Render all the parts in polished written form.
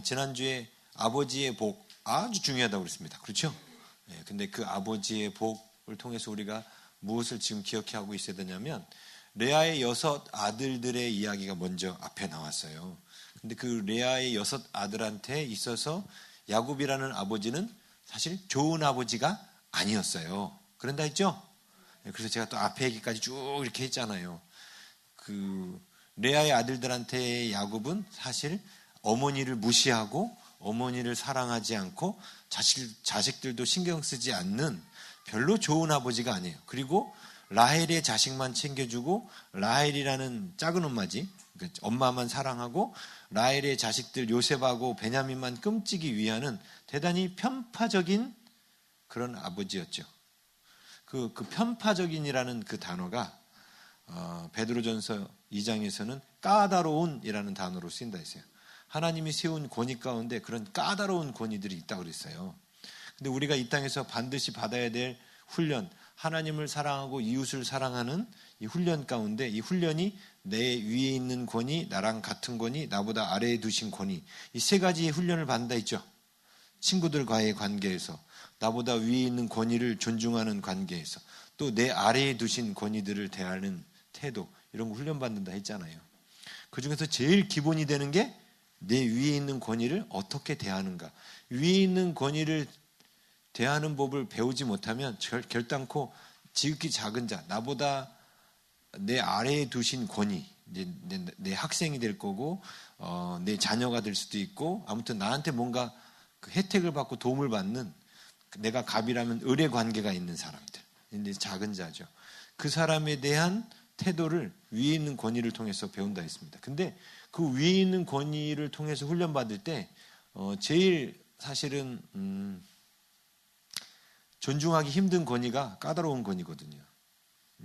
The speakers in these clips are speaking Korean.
지난주에 아버지의 복 아주 중요하다고 그랬습니다. 그렇죠? 근데 그 아버지의 복을 통해서 우리가 무엇을 지금 기억하고 있어야 되냐면 레아의 6 아들들의 이야기가 먼저 앞에 나왔어요. 근데 그 레아의 6 아들한테 있어서 야곱이라는 아버지는 사실 좋은 아버지가 아니었어요. 그런다 했죠? 그래서 제가 또 앞에 얘기까지 쭉 이렇게 했잖아요. 그 레아의 아들들한테 야곱은 사실 어머니를 무시하고 어머니를 사랑하지 않고 자식들도 신경 쓰지 않는 별로 좋은 아버지가 아니에요. 그리고 라헬의 자식만 챙겨주고 라헬이라는 작은 엄마지, 엄마만 사랑하고 라헬의 자식들 요셉하고 베냐민만 끔찍이 위하는 대단히 편파적인 그런 아버지였죠. 그 편파적인이라는 그 단어가 베드로전서 2장에서는 까다로운이라는 단어로 쓰인다 했어요. 하나님이 세운 권위 가운데 그런 까다로운 권위들이 있다고 그랬어요. 근데 우리가 이 땅에서 반드시 받아야 될 훈련, 하나님을 사랑하고 이웃을 사랑하는 이 훈련 가운데 이 훈련이 내 위에 있는 권위, 나랑 같은 권위, 나보다 아래에 두신 권위, 이 3가지의 훈련을 받는다 했죠. 친구들과의 관계에서, 나보다 위에 있는 권위를 존중하는 관계에서, 또 내 아래에 두신 권위들을 대하는 태도, 이런 거 훈련받는다 했잖아요. 그 중에서 제일 기본이 되는 게 내 위에 있는 권위를 어떻게 대하는가. 위에 있는 권위를 대하는 법을 배우지 못하면 결단코 지극히 작은 자, 나보다 내 아래에 두신 권위, 이제 내 학생이 될 거고 내 자녀가 될 수도 있고 아무튼 나한테 뭔가 그 혜택을 받고 도움을 받는 내가 갑이라면 의뢰 관계가 있는 사람들, 이제 작은 자죠. 그 사람에 대한 태도를 위에 있는 권위를 통해서 배운다 했습니다. 근데 그 위에 있는 권위를 통해서 훈련받을 때 제일 사실은 존중하기 힘든 권위가 까다로운 권위거든요.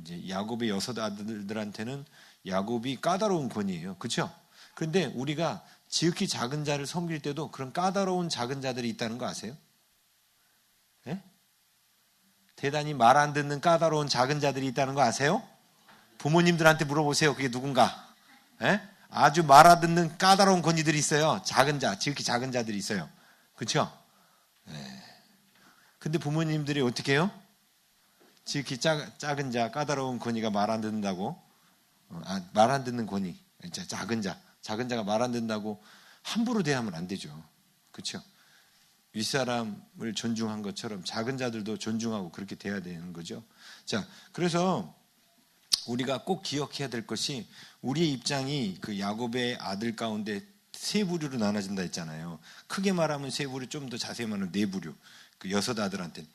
이제 야곱의 6 아들들한테는 야곱이 까다로운 권위예요. 그렇죠? 그런데 우리가 지극히 작은 자를 섬길 때도 그런 까다로운 작은 자들이 있다는 거 아세요? 네? 대단히 말 안 듣는 까다로운 작은 자들이 있다는 거 아세요? 부모님들한테 물어보세요. 그게 누군가? 네? 아주 말 안 듣는 까다로운 권위들이 있어요. 작은 자, 지극히 작은 자들이 있어요. 그렇죠? 네. 근데 부모님들이 어떻게 해요? 지극히 작은 자, 까다로운 권위가 말 안 듣는다고, 말 안 듣는 권위, 작은 자가 말 안 듣는다고 함부로 대하면 안 되죠. 그렇죠? 윗사람을 존중한 것처럼 작은 자들도 존중하고 그렇게 돼야 되는 거죠. 자, 그래서 우리가 꼭 기억해야 될 것이 우리의 입장이 그 야곱의 아들 가운데 3부류로 나눠진다 했잖아요. 크게 말하면 3부류, 좀 더 자세히 말하면 4부류. 그 6 아들한테.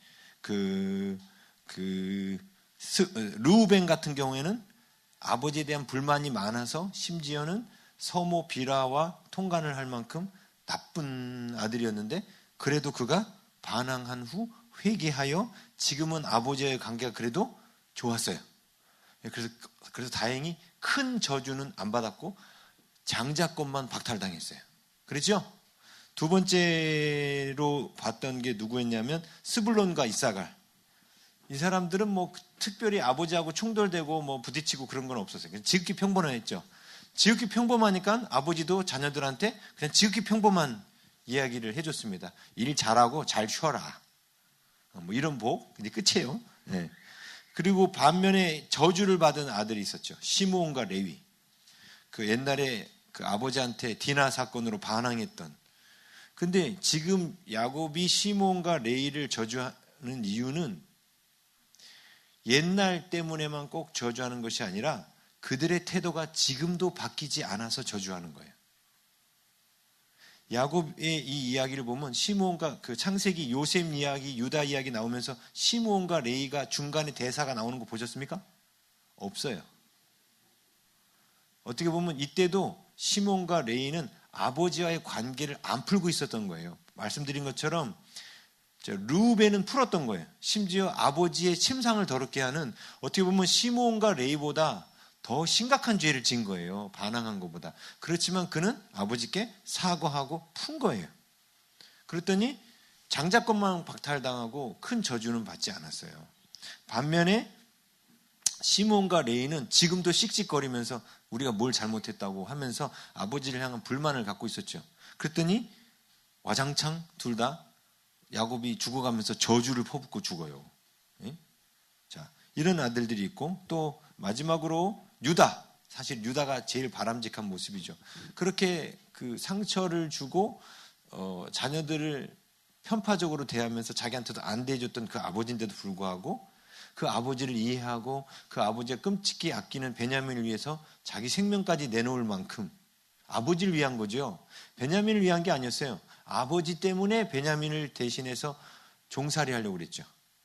르우벤 같은 경우에는 아버지에 대한 불만이 많아서 심지어는 서모 비라와 통간을 할 만큼 나쁜 아들이었는데 그래도 그가 반항한 후 회개하여 지금은 아버지와의 관계가 그래도 좋았어요. 그래서 다행히 큰 저주는 안 받았고 장자권만 박탈당했어요. 그렇죠? 2번째로 봤던 게 누구였냐면 스불론과 이사갈. 이 사람들은 뭐 특별히 아버지하고 충돌되고 뭐 부딪히고 그런 건 없었어요. 지극히 평범했죠. 지극히 평범하니까 아버지도 자녀들한테 그냥 지극히 평범한 이야기를 해줬습니다. 일 잘하고 잘 쉬어라. 뭐 이런 복, 이제 끝이에요. 네. 그리고 반면에 저주를 받은 아들이 있었죠. 시므온과 레위. 그 옛날에 그 아버지한테 디나 사건으로 반항했던. 근데 지금 야곱이 시므온과 레위를 저주하는 이유는 옛날 때문에만 꼭 저주하는 것이 아니라 그들의 태도가 지금도 바뀌지 않아서 저주하는 거예요. 야곱의 이 이야기를 보면 시므온과 그 창세기 요셉 이야기, 유다 이야기 나오면서 시므온과 레위가 중간에 대사가 나오는 거 보셨습니까? 없어요. 어떻게 보면 이때도 시므온과 레위는 아버지와의 관계를 안 풀고 있었던 거예요. 말씀드린 것처럼 르우벤은 풀었던 거예요. 심지어 아버지의 침상을 더럽게 하는, 어떻게 보면 시므온과 레위보다 더 심각한 죄를 지은 거예요. 반항한 것보다. 그렇지만 그는 아버지께 사과하고 푼 거예요. 그랬더니 장자권만 박탈당하고 큰 저주는 받지 않았어요. 반면에 시므온과 레위는 지금도 씩씩거리면서 우리가 뭘 잘못했다고 하면서 아버지를 향한 불만을 갖고 있었죠. 그랬더니 와장창 둘 다 야곱이 죽어가면서 저주를 퍼붓고 죽어요. 예? 자, 이런 아들들이 있고 또 마지막으로 유다. 사실 유다가 제일 바람직한 모습이죠. 그렇게 그 상처를 주고 자녀들을 편파적으로 대하면서 자기한테도 안 대해줬던 그 아버지인데도 불구하고 그 아버지를 이해하고 그 아버지가 끔찍히 아끼는 베냐민을 위해서 자기 생명까지 내놓을 만큼 아버지를 위한 거죠. 베냐민을 위한 게 아니었어요. 아버지 때문에 베냐민을 대신해서 종살이 하려고 그랬죠.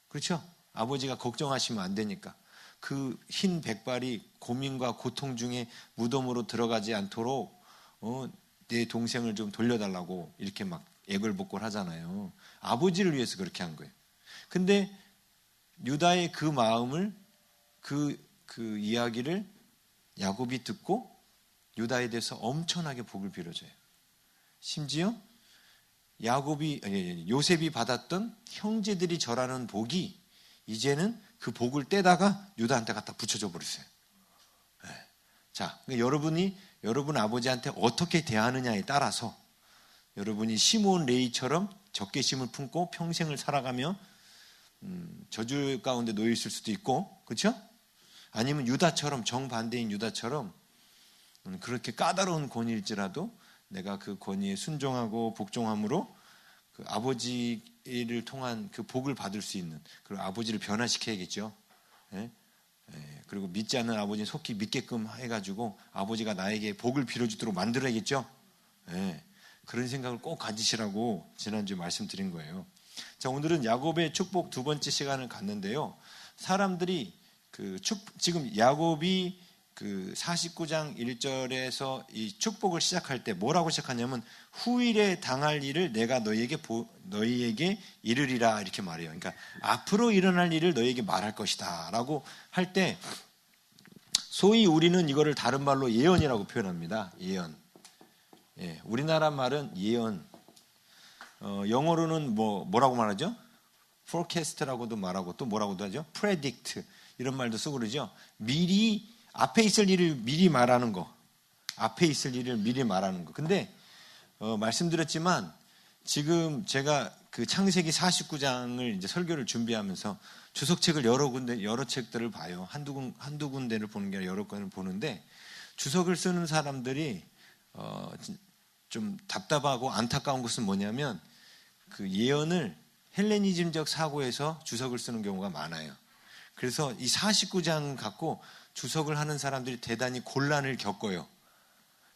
그렇죠? 아버지가 걱정하시면 안 되니까. 그 흰 백발이 고민과 고통 중에 무덤으로 들어가지 않도록 내 동생을 좀 돌려달라고 이렇게 막 애걸복걸 하잖아요. 아버지를 위해서 그렇게 한 거예요. 근데 유다의 그 마음을 그 이야기를 야곱이 듣고 유다에 대해서 엄청나게 복을 빌어줘요. 심지어 요셉이 받았던 형제들이 절하는 복이 이제는 그 복을 떼다가 유다한테 갖다 붙여줘 버렸어요. 네. 자, 그러니까 여러분 아버지한테 어떻게 대하느냐에 따라서 여러분이 시므온 레위처럼 적개심을 품고 평생을 살아가며 저주 가운데 놓여 있을 수도 있고, 그렇죠? 아니면 유다처럼 정반대인 유다처럼 그렇게 까다로운 권위일지라도 내가 그 권위에 순종하고 복종함으로 그 아버지를 통한 그 복을 받을 수 있는, 그리고 아버지를 변화시켜야겠죠. 예? 예. 그리고 믿지 않는 아버지는 속히 믿게끔 해가지고 아버지가 나에게 복을 빌어주도록 만들어야겠죠. 예. 그런 생각을 꼭 가지시라고 지난주에 말씀드린 거예요. 자, 오늘은 야곱의 축복 두 번째 시간을 갖는데요. 사람들이 지금 야곱이 그 49장 1절에서 이 축복을 시작할 때 뭐라고 시작하냐면 후일에 당할 일을 내가 너희에게 이르리라 이렇게 말해요. 그러니까 앞으로 일어날 일을 너희에게 말할 것이다 라고 할 때 소위 우리는 이거를 다른 말로 예언이라고 표현합니다. 예언. 예, 우리나라 말은 예언. 영어로는 뭐라고 말하죠? forecast라고도 말하고 또 뭐라고도 하죠? predict 이런 말도 쓰고 그러죠. 미리 앞에 있을 일을 미리 말하는 거. 앞에 있을 일을 미리 말하는 거. 근데 말씀드렸지만 지금 제가 그 창세기 49장을 이제 설교를 준비하면서 주석책을 여러 책들을 봐요. 한두 군데를 보는 게 아니라 여러 권을 보는데 주석을 쓰는 사람들이 좀 답답하고 안타까운 것은 뭐냐면 그 예언을 헬레니즘적 사고에서 주석을 쓰는 경우가 많아요. 그래서 이 49장 갖고 주석을 하는 사람들이 대단히 곤란을 겪어요.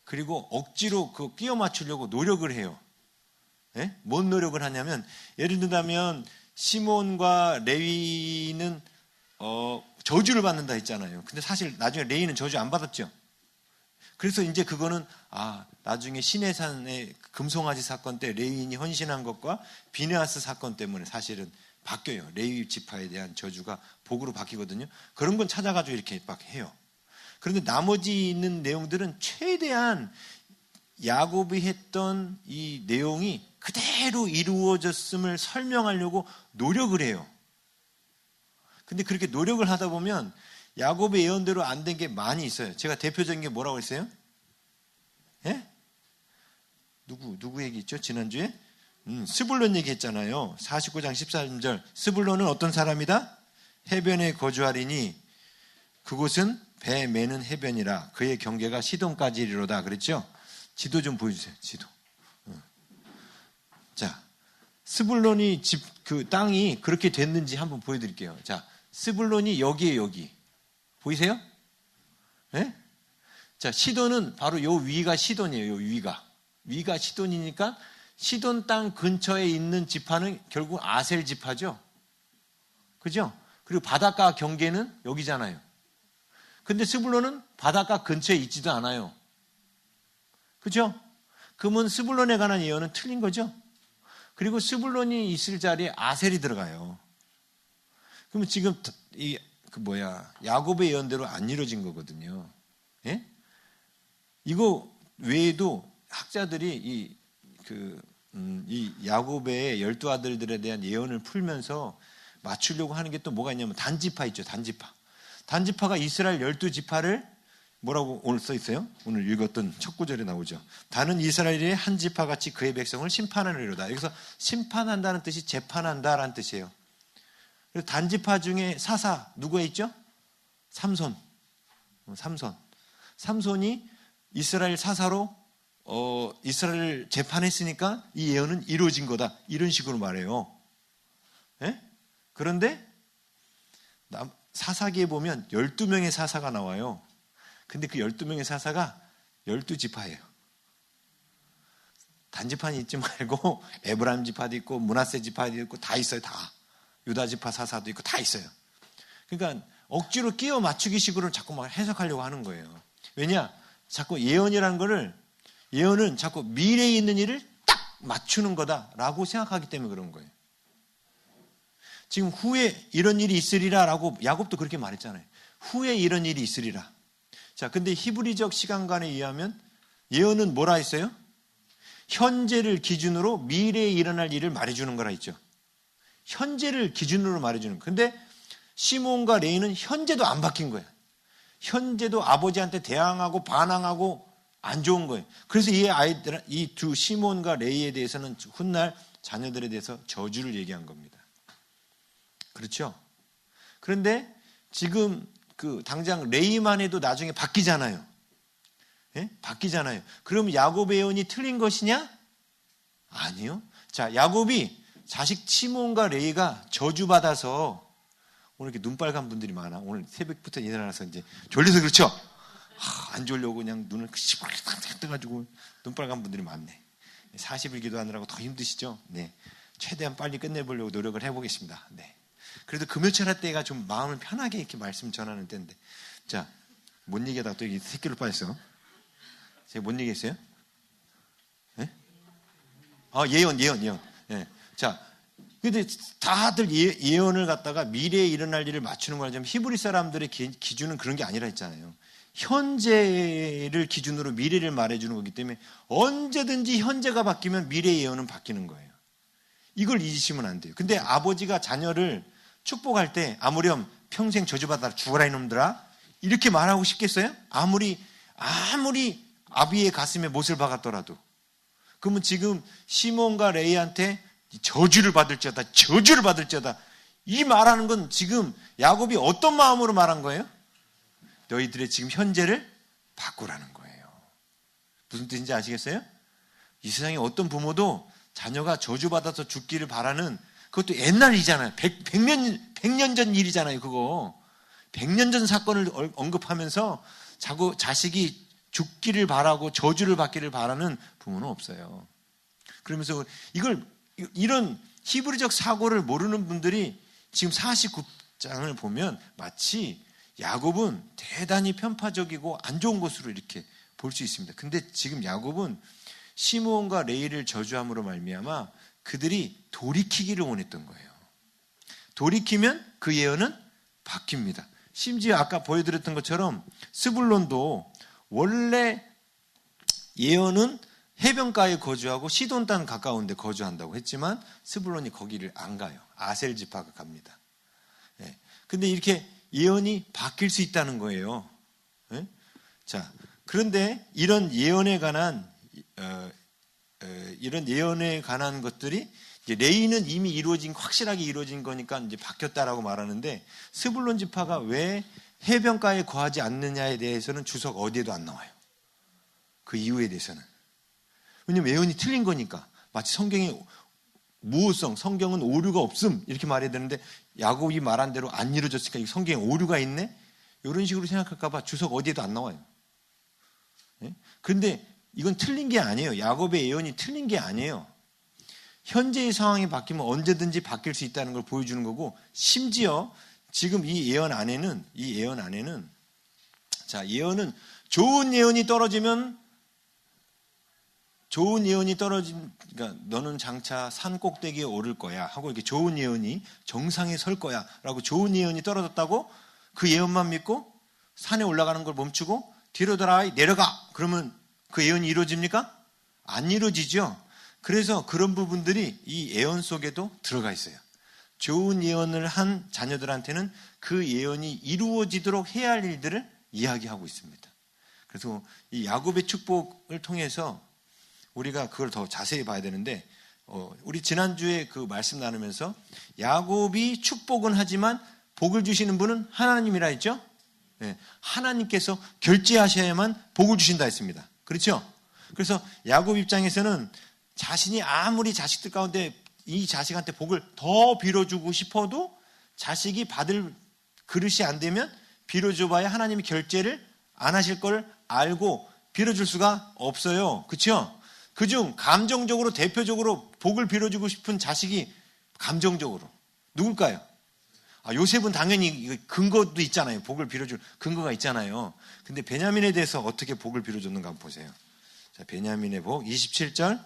그리고 억지로 그 끼워 맞추려고 노력을 해요. 예? 뭔 노력을 하냐면 예를 들자면 시몬과 레위는 저주를 받는다 했잖아요. 근데 사실 나중에 레위는 저주 안 받았죠. 그래서 이제 그거는 나중에 시내산의 금송아지 사건 때 레위인이 헌신한 것과 비느하스 사건 때문에 사실은 바뀌어요. 레위 지파에 대한 저주가 복으로 바뀌거든요. 그런 건 찾아가지고 이렇게 막 해요. 그런데 나머지 있는 내용들은 최대한 야곱이 했던 이 내용이 그대로 이루어졌음을 설명하려고 노력을 해요. 근데 그렇게 노력을 하다 보면 야곱의 예언대로 안 된 게 많이 있어요. 제가 대표적인 게 뭐라고 했어요? 예? 누구 얘기했죠? 지난주에? 스불론 얘기했잖아요. 49장 13절. 스불론은 어떤 사람이다? 해변에 거주하리니 그곳은 배 매는 해변이라 그의 경계가 시돈까지 이르로다. 그랬죠? 지도 좀 보여주세요. 지도. 자, 스불론이 그 땅이 그렇게 됐는지 한번 보여드릴게요. 자, 스불론이 여기에요, 여기. 보이세요? 예? 자, 시돈은 바로 요 위가 시돈이에요. 요 위가 시돈이니까 시돈 땅 근처에 있는 지파는 결국 아셀 지파죠. 그죠? 그리고 바닷가 경계는 여기잖아요. 근데 스불론은 바닷가 근처에 있지도 않아요. 그죠? 그러면 스불론에 관한 예언은 틀린 거죠? 그리고 스불론이 있을 자리에 아셀이 들어가요. 그러면 지금 야곱의 예언대로 안 이루어진 거거든요. 예? 이거 외에도 학자들이 이 야곱의 12 아들들에 대한 예언을 풀면서 맞추려고 하는 게 또 뭐가 있냐면 단지파 있죠. 단지파가 이스라엘 12지파를 뭐라고 오늘 써 있어요? 오늘 읽었던 첫 구절에 나오죠. 다는 이스라엘의 한 지파같이 그의 백성을 심판하리로다. 여기서 심판한다는 뜻이 재판한다라는 뜻이에요. 그리고 단지파 중에 사사 누구에 있죠? 삼손. 삼손이 이스라엘 사사로 이스라엘을 재판했으니까 이 예언은 이루어진 거다. 이런 식으로 말해요. 예? 그런데 사사기에 보면 12명의 사사가 나와요. 근데 그 12명의 사사가 12지파예요. 단지파는 있지 말고 에브라임 지파도 있고 므낫세 지파도 있고 다 있어요. 다. 유다 지파 사사도 있고 다 있어요. 그러니까 억지로 끼워 맞추기식으로 자꾸 막 해석하려고 하는 거예요. 왜냐? 자꾸 예언은 자꾸 미래에 있는 일을 딱 맞추는 거다라고 생각하기 때문에 그런 거예요. 지금 후에 이런 일이 있으리라라고 야곱도 그렇게 말했잖아요. 후에 이런 일이 있으리라. 자, 근데 히브리적 시간관에 의하면 예언은 뭐라 했어요? 현재를 기준으로 미래에 일어날 일을 말해주는 거라 했죠. 현재를 기준으로 말해주는 거. 근데 시몬과 레이는 현재도 안 바뀐 거예요. 현재도 아버지한테 대항하고 반항하고 안 좋은 거예요. 그래서 이 두 시몬과 레이에 대해서는 훗날 자녀들에 대해서 저주를 얘기한 겁니다. 그렇죠? 그런데 지금 당장 레이만 해도 나중에 바뀌잖아요. 예? 바뀌잖아요. 그럼 야곱의 예언이 틀린 것이냐? 아니요. 자, 야곱이 자식 시몬과 레이가 저주받아서 오늘 이렇게 눈빨간 분들이 많아. 오늘 새벽부터 일어나서 이제 졸려서 그렇죠? 안 졸려고 그냥 눈을 시뻘겋게 떠가지고 눈빨간 분들이 많네. 40일 기도하느라고 더 힘드시죠? 네. 최대한 빨리 끝내보려고 노력을 해보겠습니다. 네. 그래도 금요철 할 때가 좀 마음을 편하게 이렇게 말씀 전하는 때인데. 자, 뭔 얘기하다가 또 이게 새끼로 빠졌어. 제가 뭔 얘기했어요? 네? 예언. 네. 자, 근데 다들 예언을 갖다가 미래에 일어날 일을 맞추는 거라면 히브리 사람들의 기준은 그런 게 아니라 했잖아요. 현재를 기준으로 미래를 말해주는 거기 때문에 언제든지 현재가 바뀌면 미래의 예언은 바뀌는 거예요. 이걸 잊으시면 안 돼요. 근데 아버지가 자녀를 축복할 때 아무렴 평생 저주받아 죽어라 이놈들아 이렇게 말하고 싶겠어요? 아무리 아비의 가슴에 못을 박았더라도. 그러면 지금 시몬과 레이한테 저주를 받을지어다 이 말하는 건 지금 야곱이 어떤 마음으로 말한 거예요? 너희들의 지금 현재를 바꾸라는 거예요. 무슨 뜻인지 아시겠어요? 이 세상에 어떤 부모도 자녀가 저주받아서 죽기를 바라는 그것도 옛날 일이잖아요. 100년 전 일이잖아요. 그거 100년 전 사건을 언급하면서 자식이 죽기를 바라고 저주를 받기를 바라는 부모는 없어요. 그러면서 이런 히브리적 사고를 모르는 분들이 지금 49장을 보면 마치 야곱은 대단히 편파적이고 안 좋은 것으로 이렇게 볼 수 있습니다. 근데 지금 야곱은 시므온과 레이를 저주함으로 말미암아 그들이 돌이키기를 원했던 거예요. 돌이키면 그 예언은 바뀝니다. 심지어 아까 보여드렸던 것처럼 스불론도 원래 예언은 해변가에 거주하고 시돈 땅 가까운 데 거주한다고 했지만 스불론이 거기를 안 가요. 아셀 지파가 갑니다. 네. 근데 이렇게 예언이 바뀔 수 있다는 거예요. 네? 자, 그런데 이런 예언에 관한 것들이 이제 레이는 이미 확실하게 이루어진 거니까 이제 바뀌었다라고 말하는데 스불론 지파가 왜 해변가에 거하지 않느냐에 대해서는 주석 어디에도 안 나와요. 그 이유에 대해서는. 왜냐면 예언이 틀린 거니까. 마치 성경의 무호성, 성경은 오류가 없음 이렇게 말해야 되는데 야곱이 말한 대로 안 이루어졌으니까 성경에 오류가 있네? 이런 식으로 생각할까 봐 주석 어디에도 안 나와요. 네? 그런데 이건 틀린 게 아니에요. 야곱의 예언이 틀린 게 아니에요. 현재의 상황이 바뀌면 언제든지 바뀔 수 있다는 걸 보여주는 거고 심지어 지금 이 예언 안에는 자, 예언은 좋은 예언이 떨어지면 그러니까 너는 장차 산 꼭대기에 오를 거야 하고 이렇게 좋은 예언이 정상에 설 거야 라고 좋은 예언이 떨어졌다고 그 예언만 믿고 산에 올라가는 걸 멈추고 뒤로 돌아와 내려가 그러면 그 예언이 이루어집니까? 안 이루어지죠. 그래서 그런 부분들이 이 예언 속에도 들어가 있어요. 좋은 예언을 한 자녀들한테는 그 예언이 이루어지도록 해야 할 일들을 이야기하고 있습니다. 그래서 이 야곱의 축복을 통해서 우리가 그걸 더 자세히 봐야 되는데, 우리 지난주에 그 말씀 나누면서 야곱이 축복은 하지만 복을 주시는 분은 하나님이라 했죠? 네, 하나님께서 결제하셔야만 복을 주신다 했습니다. 그렇죠? 그래서 야곱 입장에서는 자신이 아무리 자식들 가운데 이 자식한테 복을 더 빌어주고 싶어도 자식이 받을 그릇이 안 되면 빌어줘봐야 하나님이 결제를 안 하실 걸 알고 빌어줄 수가 없어요. 그렇죠? 그중 감정적으로 대표적으로 복을 빌어주고 싶은 자식이 감정적으로 누굴까요? 요셉은 당연히 근거도 있잖아요. 복을 빌어줄 근거가 있잖아요. 근데 베냐민에 대해서 어떻게 복을 빌어줬는가 한번 보세요. 자, 베냐민의 복 27절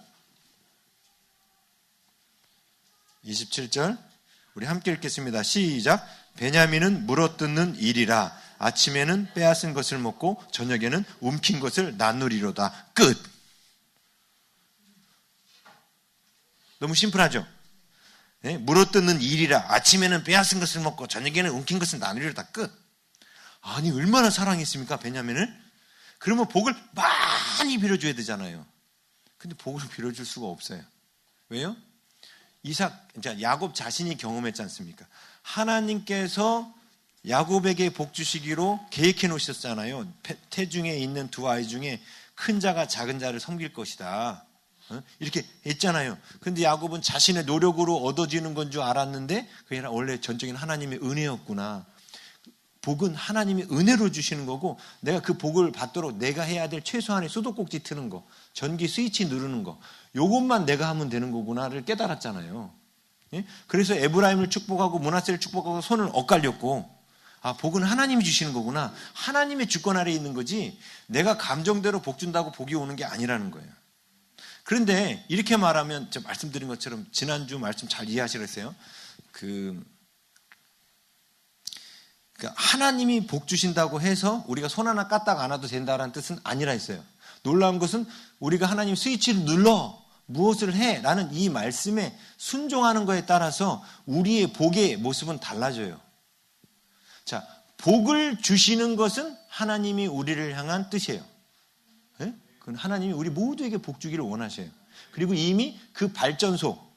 우리 함께 읽겠습니다. 시작. 베냐민은 물어뜯는 일이라 아침에는 빼앗은 것을 먹고 저녁에는 움킨 것을 나누리로다. 끝. 너무 심플하죠? 네? 물어뜯는 일이라 아침에는 빼앗은 것을 먹고 저녁에는 움킨 것을 나누리로다. 끝. 아니 얼마나 사랑했습니까 베냐민을? 그러면 복을 많이 빌어줘야 되잖아요. 근데 복을 빌어줄 수가 없어요. 왜요? 야곱 자신이 경험했지 않습니까? 하나님께서 야곱에게 복 주시기로 계획해 놓으셨잖아요. 태중에 있는 두 아이 중에 큰 자가 작은 자를 섬길 것이다. 이렇게 했잖아요. 근데 야곱은 자신의 노력으로 얻어지는 건 줄 알았는데 그게 원래 전적인 하나님의 은혜였구나. 복은 하나님이 은혜로 주시는 거고 내가 그 복을 받도록 내가 해야 될 최소한의 수도꼭지 트는 거, 전기 스위치 누르는 거, 요것만 내가 하면 되는 거구나를 깨달았잖아요. 그래서 에브라임을 축복하고 므낫세를 축복하고 손을 엇갈렸고, 복은 하나님이 주시는 거구나. 하나님의 주권 아래에 있는 거지 내가 감정대로 복 준다고 복이 오는 게 아니라는 거예요. 그런데 이렇게 말하면 제가 말씀드린 것처럼 지난주 말씀 잘 이해하시겠어요? 하나님이 복 주신다고 해서 우리가 손 하나 까딱 안 와도 된다라는 뜻은 아니라 했어요. 놀라운 것은 우리가 하나님 스위치를 눌러 무엇을 해 라는 이 말씀에 순종하는 거에 따라서 우리의 복의 모습은 달라져요. 자, 복을 주시는 것은 하나님이 우리를 향한 뜻이에요. 네? 그건 하나님이 우리 모두에게 복 주기를 원하셔요. 그리고 이미 그 발전소,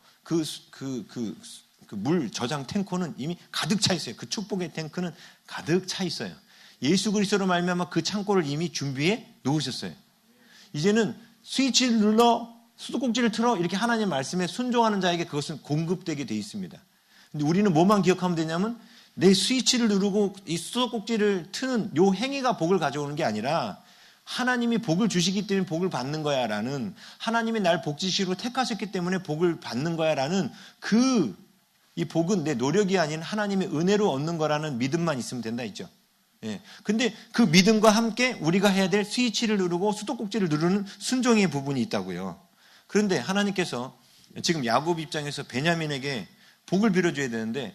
물 저장 탱커는 이미 가득 차 있어요. 그 축복의 탱크는 가득 차 있어요. 예수 그리스도로 말미암아 그 창고를 이미 준비해 놓으셨어요. 이제는 스위치를 눌러 수도꼭지를 틀어 이렇게 하나님 말씀에 순종하는 자에게 그것은 공급되게 돼 있습니다. 근데 우리는 뭐만 기억하면 되냐면 내 스위치를 누르고 이 수도꼭지를 트는 요 행위가 복을 가져오는 게 아니라 하나님이 복을 주시기 때문에 복을 받는 거야 라는, 하나님이 날 복지시로 택하셨기 때문에 복을 받는 거야 라는 이 복은 내 노력이 아닌 하나님의 은혜로 얻는 거라는 믿음만 있으면 된다 했죠. 예. 근데 그 믿음과 함께 우리가 해야 될 스위치를 누르고 수도꼭지를 누르는 순종의 부분이 있다고요. 그런데 하나님께서 지금 야곱 입장에서 베냐민에게 복을 빌어줘야 되는데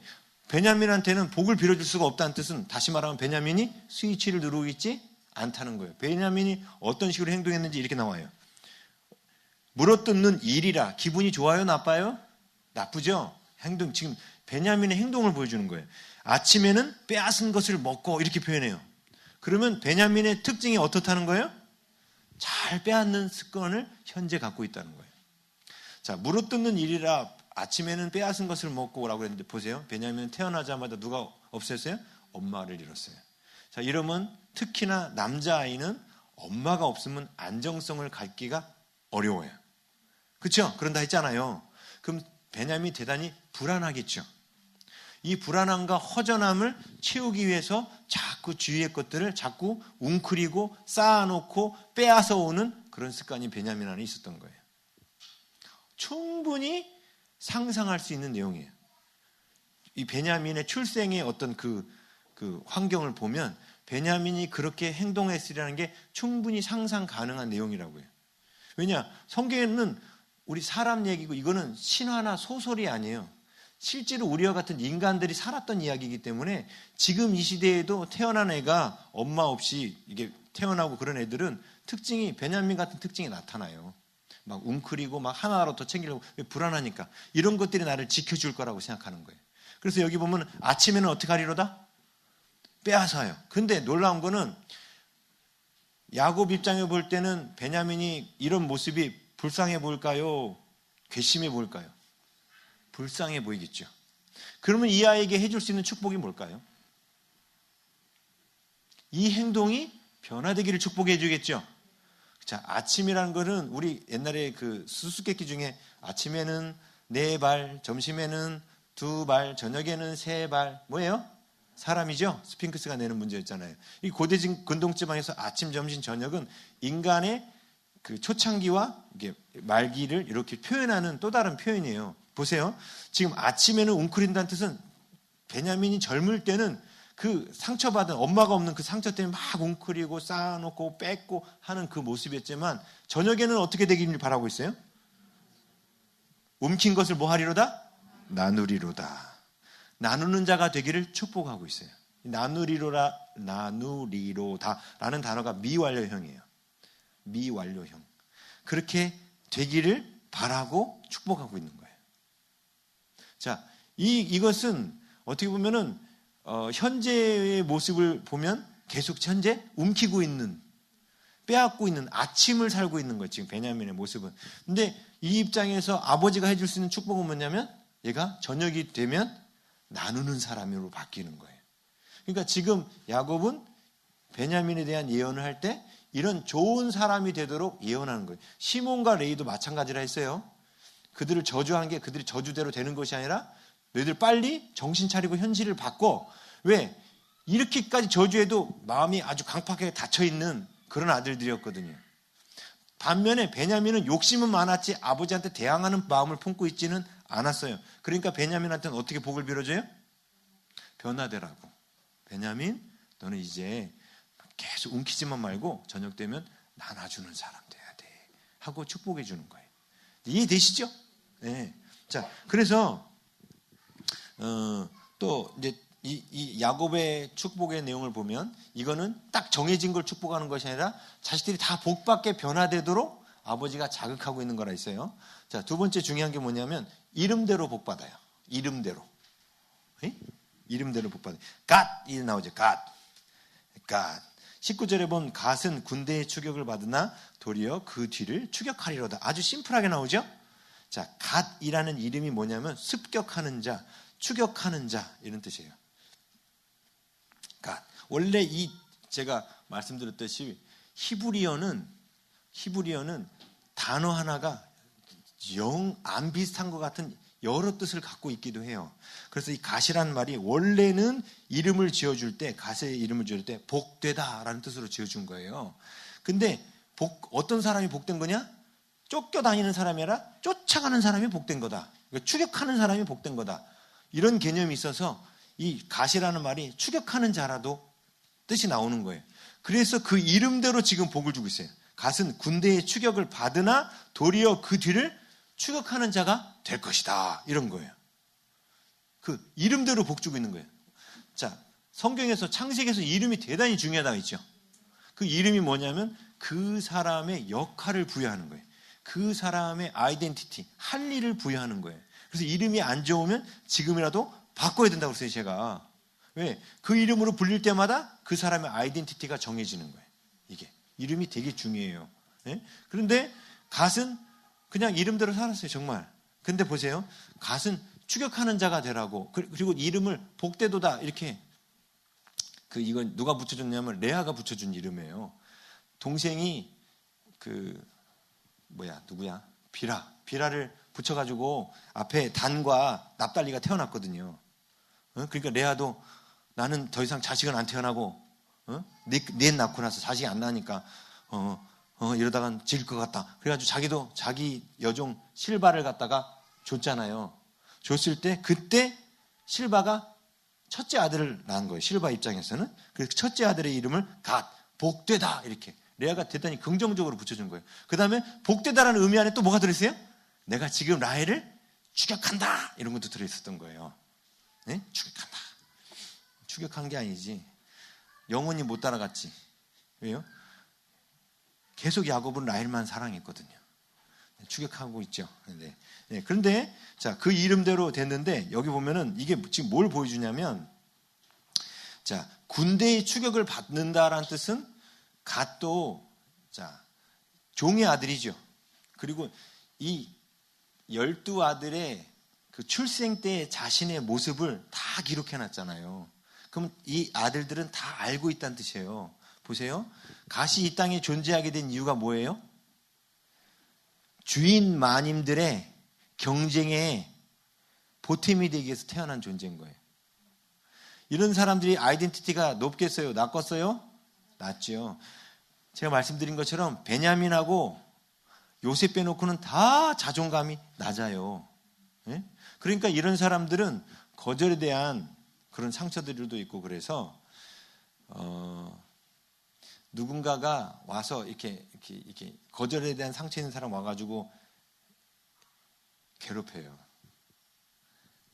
베냐민한테는 복을 빌어줄 수가 없다는 뜻은 다시 말하면 베냐민이 스위치를 누르고 있지 않다는 거예요. 베냐민이 어떤 식으로 행동했는지 이렇게 나와요. 물어뜯는 일이라. 기분이 좋아요? 나빠요? 나쁘죠? 지금 베냐민의 행동을 보여주는 거예요. 아침에는 빼앗은 것을 먹고 이렇게 표현해요. 그러면 베냐민의 특징이 어떻다는 거예요? 잘 빼앗는 습관을 현재 갖고 있다는 거예요. 자, 물어뜯는 일이라 아침에는 빼앗은 것을 먹고 오라고 했는데 보세요. 베냐민은 태어나자마자 누가 없앴어요? 엄마를 잃었어요. 자, 이러면 특히나 남자아이는 엄마가 없으면 안정성을 갖기가 어려워요. 그렇죠? 그런다 했잖아요. 그럼 베냐민이 대단히 불안하겠죠. 이 불안함과 허전함을 채우기 위해서 자꾸 주위의 것들을 자꾸 웅크리고 쌓아놓고 빼앗아 오는 그런 습관이 베냐민 안에 있었던 거예요. 충분히 상상할 수 있는 내용이에요. 이 베냐민의 출생의 어떤 그 환경을 보면 베냐민이 그렇게 행동했으리라는 게 충분히 상상 가능한 내용이라고요. 왜냐? 성경에는 우리 사람 얘기고 이거는 신화나 소설이 아니에요. 실제로 우리와 같은 인간들이 살았던 이야기이기 때문에 지금 이 시대에도 태어난 애가 엄마 없이 이게 태어나고 그런 애들은 특징이 베냐민 같은 특징이 나타나요. 막 웅크리고 막 하나로 더 챙기려고 불안하니까 이런 것들이 나를 지켜줄 거라고 생각하는 거예요. 그래서 여기 보면 아침에는 어떻게 하리로다? 빼앗아요. 근데 놀라운 거는 야곱 입장에 볼 때는 베냐민이 이런 모습이 불쌍해 보일까요? 괘씸해 보일까요? 불쌍해 보이겠죠. 그러면 이 아이에게 해줄 수 있는 축복이 뭘까요? 이 행동이 변화되기를 축복해 주겠죠. 자, 아침이라는 거는 우리 옛날에 그 수수께끼 중에 아침에는 4발, 점심에는 2발, 저녁에는 3발. 뭐예요? 사람이죠. 스핑크스가 내는 문제였잖아요. 이 고대 근동지방에서 아침, 점심, 저녁은 인간의 그 초창기와 이게 말기를 이렇게 표현하는 또 다른 표현이에요. 보세요. 지금 아침에는 웅크린다는 뜻은 베냐민이 젊을 때는 그 상처받은 엄마가 없는 그 상처 때문에 막 웅크리고 쌓아놓고 뺏고 하는 그 모습이었지만 저녁에는 어떻게 되기를 바라고 있어요? 움킨 것을 뭐 하리로다? 나누리로다. 나누는 자가 되기를 축복하고 있어요. 나누리로다라는 단어가 미완료형이에요. 미완료형. 그렇게 되기를 바라고 축복하고 있는 거예요. 자, 이것은 어떻게 보면은 현재의 모습을 보면 계속 현재 움키고 있는, 빼앗고 있는 아침을 살고 있는 거예요. 지금 베냐민의 모습은. 근데 이 입장에서 아버지가 해줄 수 있는 축복은 뭐냐면 얘가 저녁이 되면 나누는 사람으로 바뀌는 거예요. 그러니까 지금 야곱은 베냐민에 대한 예언을 할 때 이런 좋은 사람이 되도록 예언하는 거예요. 시몬과 레이도 마찬가지라 했어요. 그들을 저주한 게 그들이 저주대로 되는 것이 아니라 너희들 빨리 정신 차리고 현실을 바꿔. 왜? 이렇게까지 저주해도 마음이 아주 강팍하게 닫혀있는 그런 아들들이었거든요. 반면에 베냐민은 욕심은 많았지 아버지한테 대항하는 마음을 품고 있지는 않았어요. 그러니까 베냐민한테는 어떻게 복을 빌어줘요? 변화되라고. 베냐민, 너는 이제 계속 움키지만 말고 저녁 되면 나눠주는 사람 돼야 돼. 하고 축복해 주는 거예요. 이해되시죠? 네. 자, 그래서 또 이제 이 야곱의 축복의 내용을 보면 이거는 딱 정해진 걸 축복하는 것이 아니라 자식들이 다 복받게 변화되도록 아버지가 자극하고 있는 거라 있어요. 자, 두 번째 중요한 게 뭐냐면 이름대로 복받아요. 이름대로. 에? 이름대로 복받아요. 갓이 나오죠. 갓. 19절에 본 갓은 군대의 추격을 받으나 도리어 그 뒤를 추격하리로다. 아주 심플하게 나오죠. 자, 갓이라는 이름이 뭐냐면 습격하는 자, 추격하는 자 이런 뜻이에요. 갓. 원래 제가 말씀드렸듯이 히브리어는 단어 하나가 영 안 비슷한 것 같은 여러 뜻을 갖고 있기도 해요. 그래서 이 갓이라는 말이 원래는 이름을 지어줄 때, 갓의 이름을 지어줄 때 복되다라는 뜻으로 지어준 거예요. 근데 어떤 사람이 복된 거냐? 쫓겨다니는 사람이 아니라 쫓아가는 사람이 복된 거다. 그러니까 추격하는 사람이 복된 거다. 이런 개념이 있어서 이 갓이라는 말이 추격하는 자라도 뜻이 나오는 거예요. 그래서 그 이름대로 지금 복을 주고 있어요. 갓은 군대의 추격을 받으나 도리어 그 뒤를 추격하는 자가 될 것이다. 이런 거예요. 그 이름대로 복 주고 있는 거예요. 자, 성경에서 창세기에서 이름이 대단히 중요하다고 했죠. 그 이름이 뭐냐면 그 사람의 역할을 부여하는 거예요. 그 사람의 아이덴티티, 할 일을 부여하는 거예요. 그래서 이름이 안 좋으면 지금이라도 바꿔야 된다고 그랬어요, 제가. 왜? 그 이름으로 불릴 때마다 그 사람의 아이덴티티가 정해지는 거예요. 이게. 이름이 되게 중요해요. 예? 그런데 갓은 그냥 이름대로 살았어요, 정말. 근데 보세요. 갓은 추격하는 자가 되라고. 그리고 이름을 복되도다. 이렇게. 이건 누가 붙여줬냐면 레아가 붙여준 이름이에요. 동생이 누구야? 비라를 붙여가지고 앞에 단과 납달리가 태어났거든요. 그러니까 레아도 나는 더 이상 자식은 안 태어나고, 넷 낳고 나서 자식이 안 나니까, 이러다간 질 것 같다. 그래가지고 자기도 자기 여종 실바를 갖다가 줬잖아요. 줬을 때 그때 실바가 첫째 아들을 낳은 거예요. 실바 입장에서는. 그래서 첫째 아들의 이름을 갓, 복되다 이렇게 레아가 대단히 긍정적으로 붙여준 거예요. 그 다음에 복되다라는 의미 안에 또 뭐가 들어있어요? 내가 지금 라헬을 추격한다 이런 것도 들어있었던 거예요. 네? 추격한다. 추격한 게 아니지. 영원히 못 따라갔지. 왜요? 계속 야곱은 라헬만 사랑했거든요. 추격하고 있죠. 네. 그런데 자, 그 이름대로 됐는데 여기 보면은 이게 지금 뭘 보여주냐면 자, 군대의 추격을 받는다라는 뜻은 갓도 자 종의 아들이죠. 그리고 이 12아들의 그 출생 때 자신의 모습을 다 기록해 놨잖아요. 그럼 이 아들들은 다 알고 있다는 뜻이에요. 보세요. 갓이 이 땅에 존재하게 된 이유가 뭐예요? 주인 마님들의 경쟁에 보탬이 되기 위해서 태어난 존재인 거예요. 이런 사람들이 아이덴티티가 높겠어요? 낮겠어요? 낮죠. 제가 말씀드린 것처럼 베냐민하고 요셉 빼놓고는 다 자존감이 낮아요. 예? 그러니까 이런 사람들은 거절에 대한 그런 상처들도 있고 그래서 누군가가 와서 이렇게 거절에 대한 상처 있는 사람 와가지고 괴롭혀요.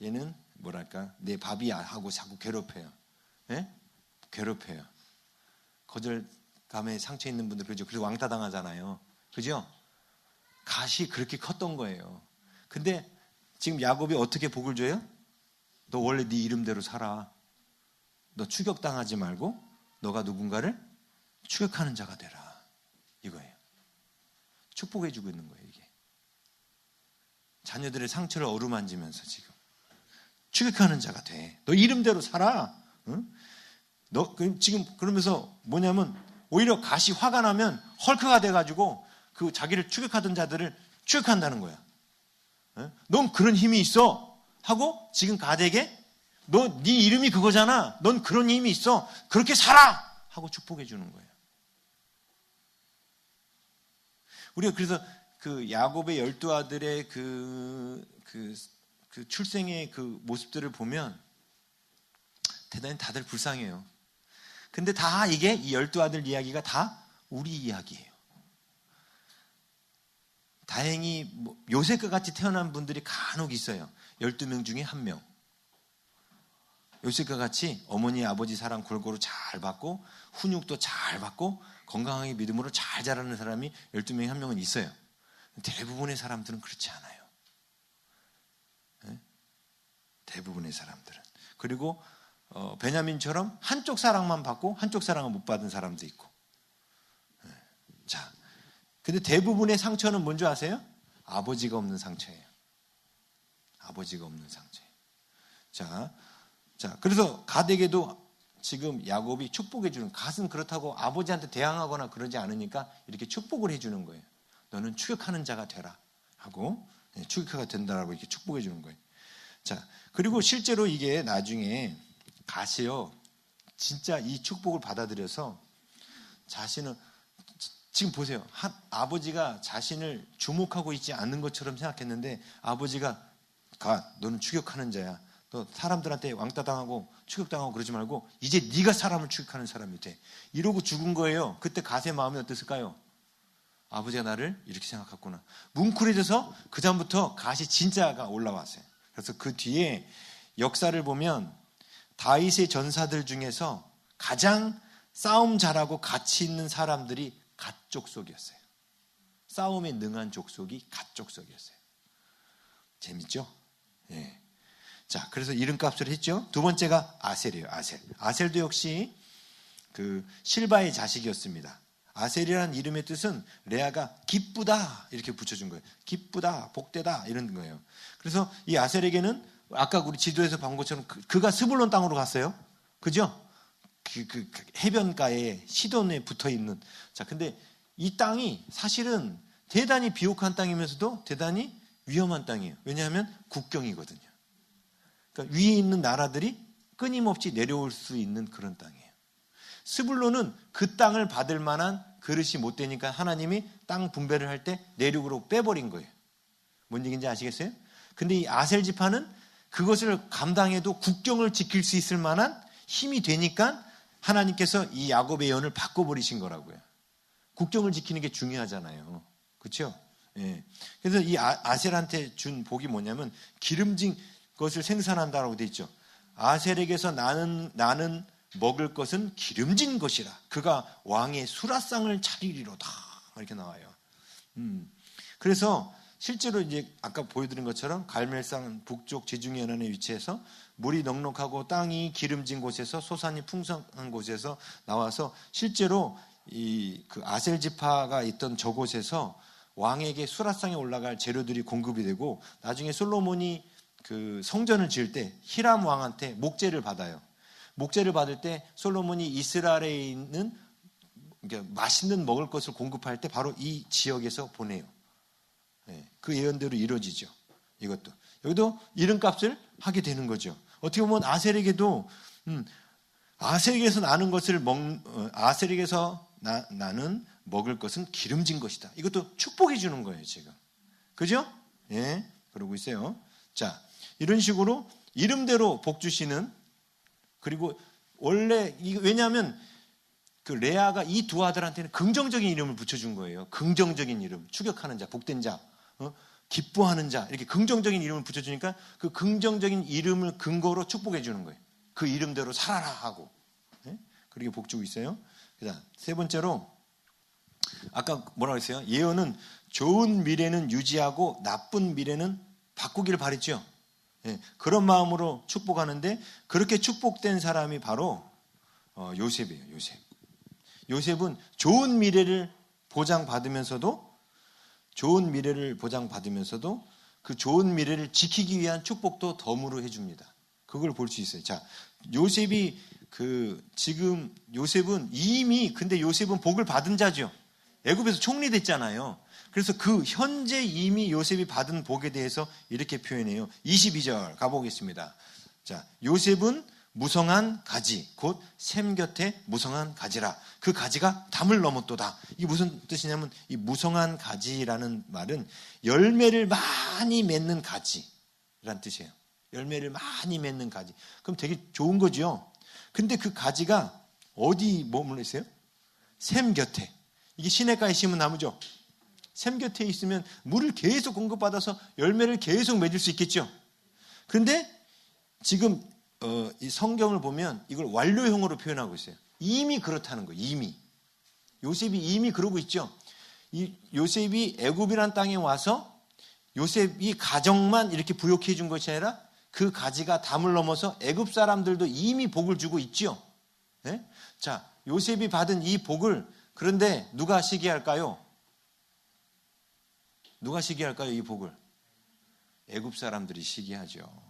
얘는 뭐랄까 내 밥이야 하고 자꾸 괴롭혀요. 예? 괴롭혀요. 거절감에 상처 있는 분들 그죠? 그래서 왕따 당하잖아요. 그죠? 갓이 그렇게 컸던 거예요. 근데 지금 야곱이 어떻게 복을 줘요? 너 원래 네 이름대로 살아. 너 추격당하지 말고 너가 누군가를 추격하는 자가 되라. 이거예요. 축복해주고 있는 거예요. 이게 자녀들의 상처를 어루만지면서 지금 추격하는 자가 돼. 너 이름대로 살아. 응? 너 지금 그러면서 뭐냐면 오히려 갓이 화가 나면 헐크가 돼가지고 그 자기를 추격하던 자들을 추격한다는 거야. 응? 넌 그런 힘이 있어 하고 지금 갓에게 너 네 이름이 그거잖아. 넌 그런 힘이 있어. 그렇게 살아 하고 축복해 주는 거예요. 우리가 그래서 그 야곱의 12아들의 그 출생의 그 모습들을 보면 대단히 다들 불쌍해요. 근데 다 이게 이 12아들 이야기가 다 우리 이야기예요. 다행히 요셉과 같이 태어난 분들이 간혹 있어요. 12명 중에 1명. 요셉과 같이 어머니 아버지 사랑 골고루 잘 받고 훈육도 잘 받고 건강하게 믿음으로 잘 자라는 사람이 12명에 1명은 있어요. 대부분의 사람들은 그렇지 않아요. 네? 대부분의 사람들은. 그리고 베냐민처럼 한쪽 사랑만 받고 한쪽 사랑을 못 받은 사람도 있고. 네. 자, 근데 대부분의 상처는 뭔지 아세요? 아버지가 없는 상처예요. 아버지가 없는 상처예요. 자, 그래서 갓에게도 지금 야곱이 축복해 주는, 갓은 그렇다고 아버지한테 대항하거나 그러지 않으니까 이렇게 축복을 해주는 거예요. 너는 추격하는 자가 되라 하고 추격하가 된다라고 이렇게 축복해 주는 거예요. 자, 그리고 실제로 이게 나중에 갓이요, 진짜 이 축복을 받아들여서 자신은 지금 보세요. 아버지가 자신을 주목하고 있지 않는 것처럼 생각했는데 아버지가 갓, 너는 추격하는 자야. 너 사람들한테 왕따 당하고 추격당하고 그러지 말고 이제 네가 사람을 추격하는 사람이 돼. 이러고 죽은 거예요. 그때 갓의 마음이 어땠을까요? 아버지가 나를 이렇게 생각했구나. 뭉클해져서 그 다음부터 갓이 진짜가 올라왔어요. 그래서 그 뒤에 역사를 보면 다윗의 전사들 중에서 가장 싸움 잘하고 가치 있는 사람들이 갓 족속이었어요. 싸움에 능한 족속이 갓 족속이었어요. 재밌죠? 예. 자, 그래서 이름값을 했죠. 두 번째가 아셀이에요. 아셀도 역시 그 실바의 자식이었습니다. 아셀이라는 이름의 뜻은 레아가 기쁘다 이렇게 붙여준 거예요. 기쁘다, 복되다 이런 거예요. 그래서 이 아셀에게는 아까 우리 지도에서 본 것처럼 그가 스불론 땅으로 갔어요. 그죠? 그 해변가에 시돈에 붙어 있는. 자, 근데 이 땅이 사실은 대단히 비옥한 땅이면서도 대단히 위험한 땅이에요. 왜냐하면 국경이거든요. 그러니까 위에 있는 나라들이 끊임없이 내려올 수 있는 그런 땅이에요. 스불론은 그 땅을 받을 만한 그릇이 못 되니까 하나님이 땅 분배를 할 때 내륙으로 빼버린 거예요. 뭔 얘기인지 아시겠어요? 근데 이 아셀 지파는 그것을 감당해도 국경을 지킬 수 있을 만한 힘이 되니까 하나님께서 이 야곱의 예언을 바꿔버리신 거라고요. 국경을 지키는 게 중요하잖아요. 그렇죠? 예. 그래서 이 아셀한테 준 복이 뭐냐면 기름진 것을 생산한다라고 돼 있죠. 아셀에게서 나는 먹을 것은 기름진 것이라. 그가 왕의 수라상을 차리리로다. 이렇게 나와요. 그래서 실제로 이제 아까 보여드린 것처럼 갈멜산 북쪽 지중해 연안에 위치해서 물이 넉넉하고 땅이 기름진 곳에서 소산이 풍성한 곳에서 나와서 실제로 그 아셀 지파가 있던 저곳에서 왕에게 수라상에 올라갈 재료들이 공급이 되고 나중에 솔로몬이 그 성전을 지을 때 히람 왕한테 목재를 받아요. 목재를 받을 때 솔로몬이 이스라엘에 있는 맛있는 먹을 것을 공급할 때 바로 이 지역에서 보내요. 그 예언대로 이루어지죠. 이것도 여기도 이름값을 하게 되는 거죠. 어떻게 보면 아셀에게도 아셀에게서 나는 것을 아셀에게서 나는 먹을 것은 기름진 것이다. 이것도 축복해 주는 거예요, 지금. 그죠? 예, 그러고 있어요. 자, 이런 식으로 이름대로 복 주시는, 그리고 원래 왜냐하면 그 레아가 이 두 아들한테는 긍정적인 이름을 붙여준 거예요. 긍정적인 이름, 추격하는 자, 복된 자, 기뻐하는 자, 이렇게 긍정적인 이름을 붙여주니까 그 긍정적인 이름을 근거로 축복해 주는 거예요. 그 이름대로 살아라 하고. 예? 그렇게 복 주고 있어요. 그다음 세 번째로 아까 뭐라고 했어요? 예언은 좋은 미래는 유지하고 나쁜 미래는 바꾸기를 바랬죠. 예, 그런 마음으로 축복하는데 그렇게 축복된 사람이 바로 요셉이에요. 요셉은 좋은 미래를 보장받으면서도 그 좋은 미래를 지키기 위한 축복도 덤으로 해줍니다. 그걸 볼 수 있어요. 자, 요셉은 근데 요셉은 복을 받은 자죠. 애굽에서 총리됐잖아요. 그래서 그 현재 이미 요셉이 받은 복에 대해서 이렇게 표현해요. 22절 가보겠습니다. 자, 요셉은 무성한 가지, 곧 샘 곁에 무성한 가지라. 그 가지가 담을 넘었도다. 이게 무슨 뜻이냐면 이 무성한 가지라는 말은 열매를 많이 맺는 가지라는 뜻이에요. 열매를 많이 맺는 가지. 그럼 되게 좋은 거죠. 근데 그 가지가 어디 머물러 있어요? 샘 곁에. 이게 시냇가에 심은 나무죠. 샘 곁에 있으면 물을 계속 공급받아서 열매를 계속 맺을 수 있겠죠. 그런데 지금 이 성경을 보면 이걸 완료형으로 표현하고 있어요. 이미 그렇다는 거예요. 요셉이 이미 그러고 있죠. 이 요셉이 애굽이란 땅에 와서 요셉이 가정만 이렇게 부욕해 준 것이 아니라 그 가지가 담을 넘어서 애굽 사람들도 이미 복을 주고 있죠. 네? 자, 요셉이 받은 이 복을 그런데 누가 시기할까요? 이 복을? 애굽 사람들이 시기하죠.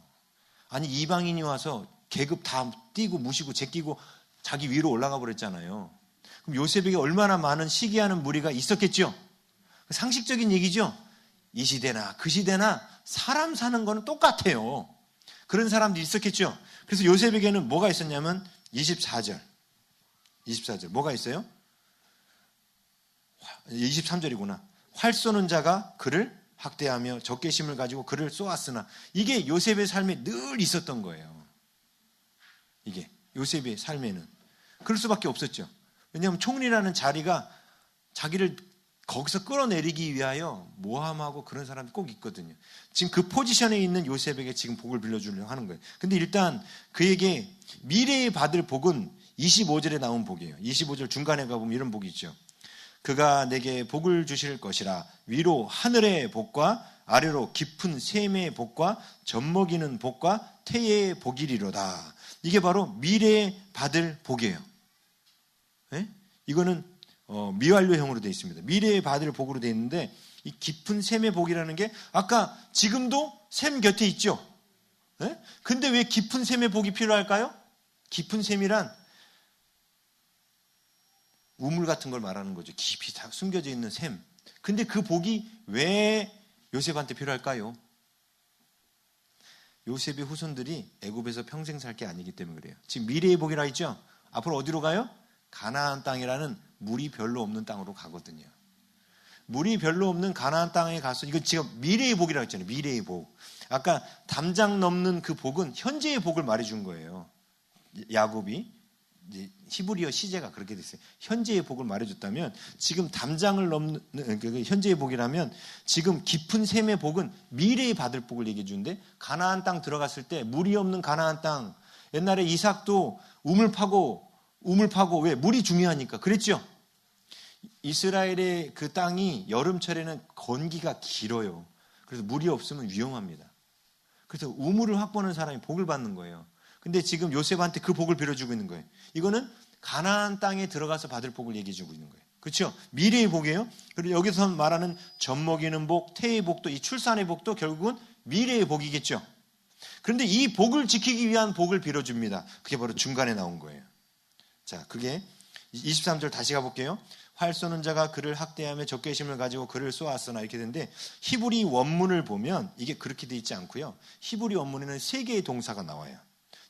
아니, 이방인이 와서 계급 다 띄고 무시고 제끼고 자기 위로 올라가 버렸잖아요. 그럼 요셉에게 얼마나 많은 시기하는 무리가 있었겠죠? 상식적인 얘기죠. 이 시대나 그 시대나 사람 사는 거는 똑같아요. 그런 사람들이 있었겠죠. 그래서 요셉에게는 뭐가 있었냐면 24절 뭐가 있어요? 23절이구나. 활 쏘는 자가 그를 학대하며 적개심을 가지고 그를 쏘았으나, 이게 요셉의 삶에 늘 있었던 거예요. 이게 요셉의 삶에는 그럴 수밖에 없었죠. 왜냐하면 총리라는 자리가 자기를 거기서 끌어내리기 위하여 모함하고 그런 사람이 꼭 있거든요. 지금 그 포지션에 있는 요셉에게 지금 복을 빌려주려고 하는 거예요. 근데 일단 그에게 미래에 받을 복은 25절에 나온 복이에요. 25절 중간에 가보면 이런 복이 있죠. 그가 내게 복을 주실 것이라. 위로 하늘의 복과 아래로 깊은 샘의 복과 젖먹이는 복과 태의 복이리로다. 이게 바로 미래에 받을 복이에요. 네? 이거는 미완료형으로 되어 있습니다. 미래에 받을 복으로 되어 있는데, 이 깊은 샘의 복이라는 게 아까 지금도 샘 곁에 있죠. 네? 근데 왜 깊은 샘의 복이 필요할까요? 깊은 샘이란 우물 같은 걸 말하는 거죠. 깊이 다 숨겨져 있는 샘. 근데 그 복이 왜 요셉한테 필요할까요? 요셉의 후손들이 애굽에서 평생 살 게 아니기 때문에 그래요. 지금 미래의 복이라 했죠? 앞으로 어디로 가요? 가나안 땅이라는 물이 별로 없는 땅으로 가거든요. 물이 별로 없는 가나안 땅에 가서, 이거 지금 미래의 복이라고 했잖아요. 미래의 복. 아까 담장 넘는 그 복은 현재의 복을 말해준 거예요. 야곱이. 히브리어 시제가 그렇게 됐어요. 현재의 복을 말해줬다면, 지금 담장을 넘는 현재의 복이라면 지금 깊은 샘의 복은 미래에 받을 복을 얘기해 주는데, 가나안 땅 들어갔을 때 물이 없는 가나안 땅, 옛날에 이삭도 우물 파고 왜? 물이 중요하니까 그랬죠. 이스라엘의 그 땅이 여름철에는 건기가 길어요. 그래서 물이 없으면 위험합니다. 그래서 우물을 확보하는 사람이 복을 받는 거예요. 근데 지금 요셉한테 그 복을 빌어주고 있는 거예요. 이거는 가나안 땅에 들어가서 받을 복을 얘기해 주고 있는 거예요. 그렇죠? 미래의 복이에요. 그리고 여기서 말하는 젖 먹이는 복, 태의 복도, 이 출산의 복도 결국은 미래의 복이겠죠. 그런데 이 복을 지키기 위한 복을 빌어줍니다. 그게 바로 중간에 나온 거예요. 자, 그게 23절 다시 가볼게요. 활 쏘는 자가 그를 학대하며 적개심을 가지고 그를 쏘았으나 이렇게 되는데, 히브리 원문을 보면 이게 그렇게 돼 있지 않고요. 히브리 원문에는 세 개의 동사가 나와요.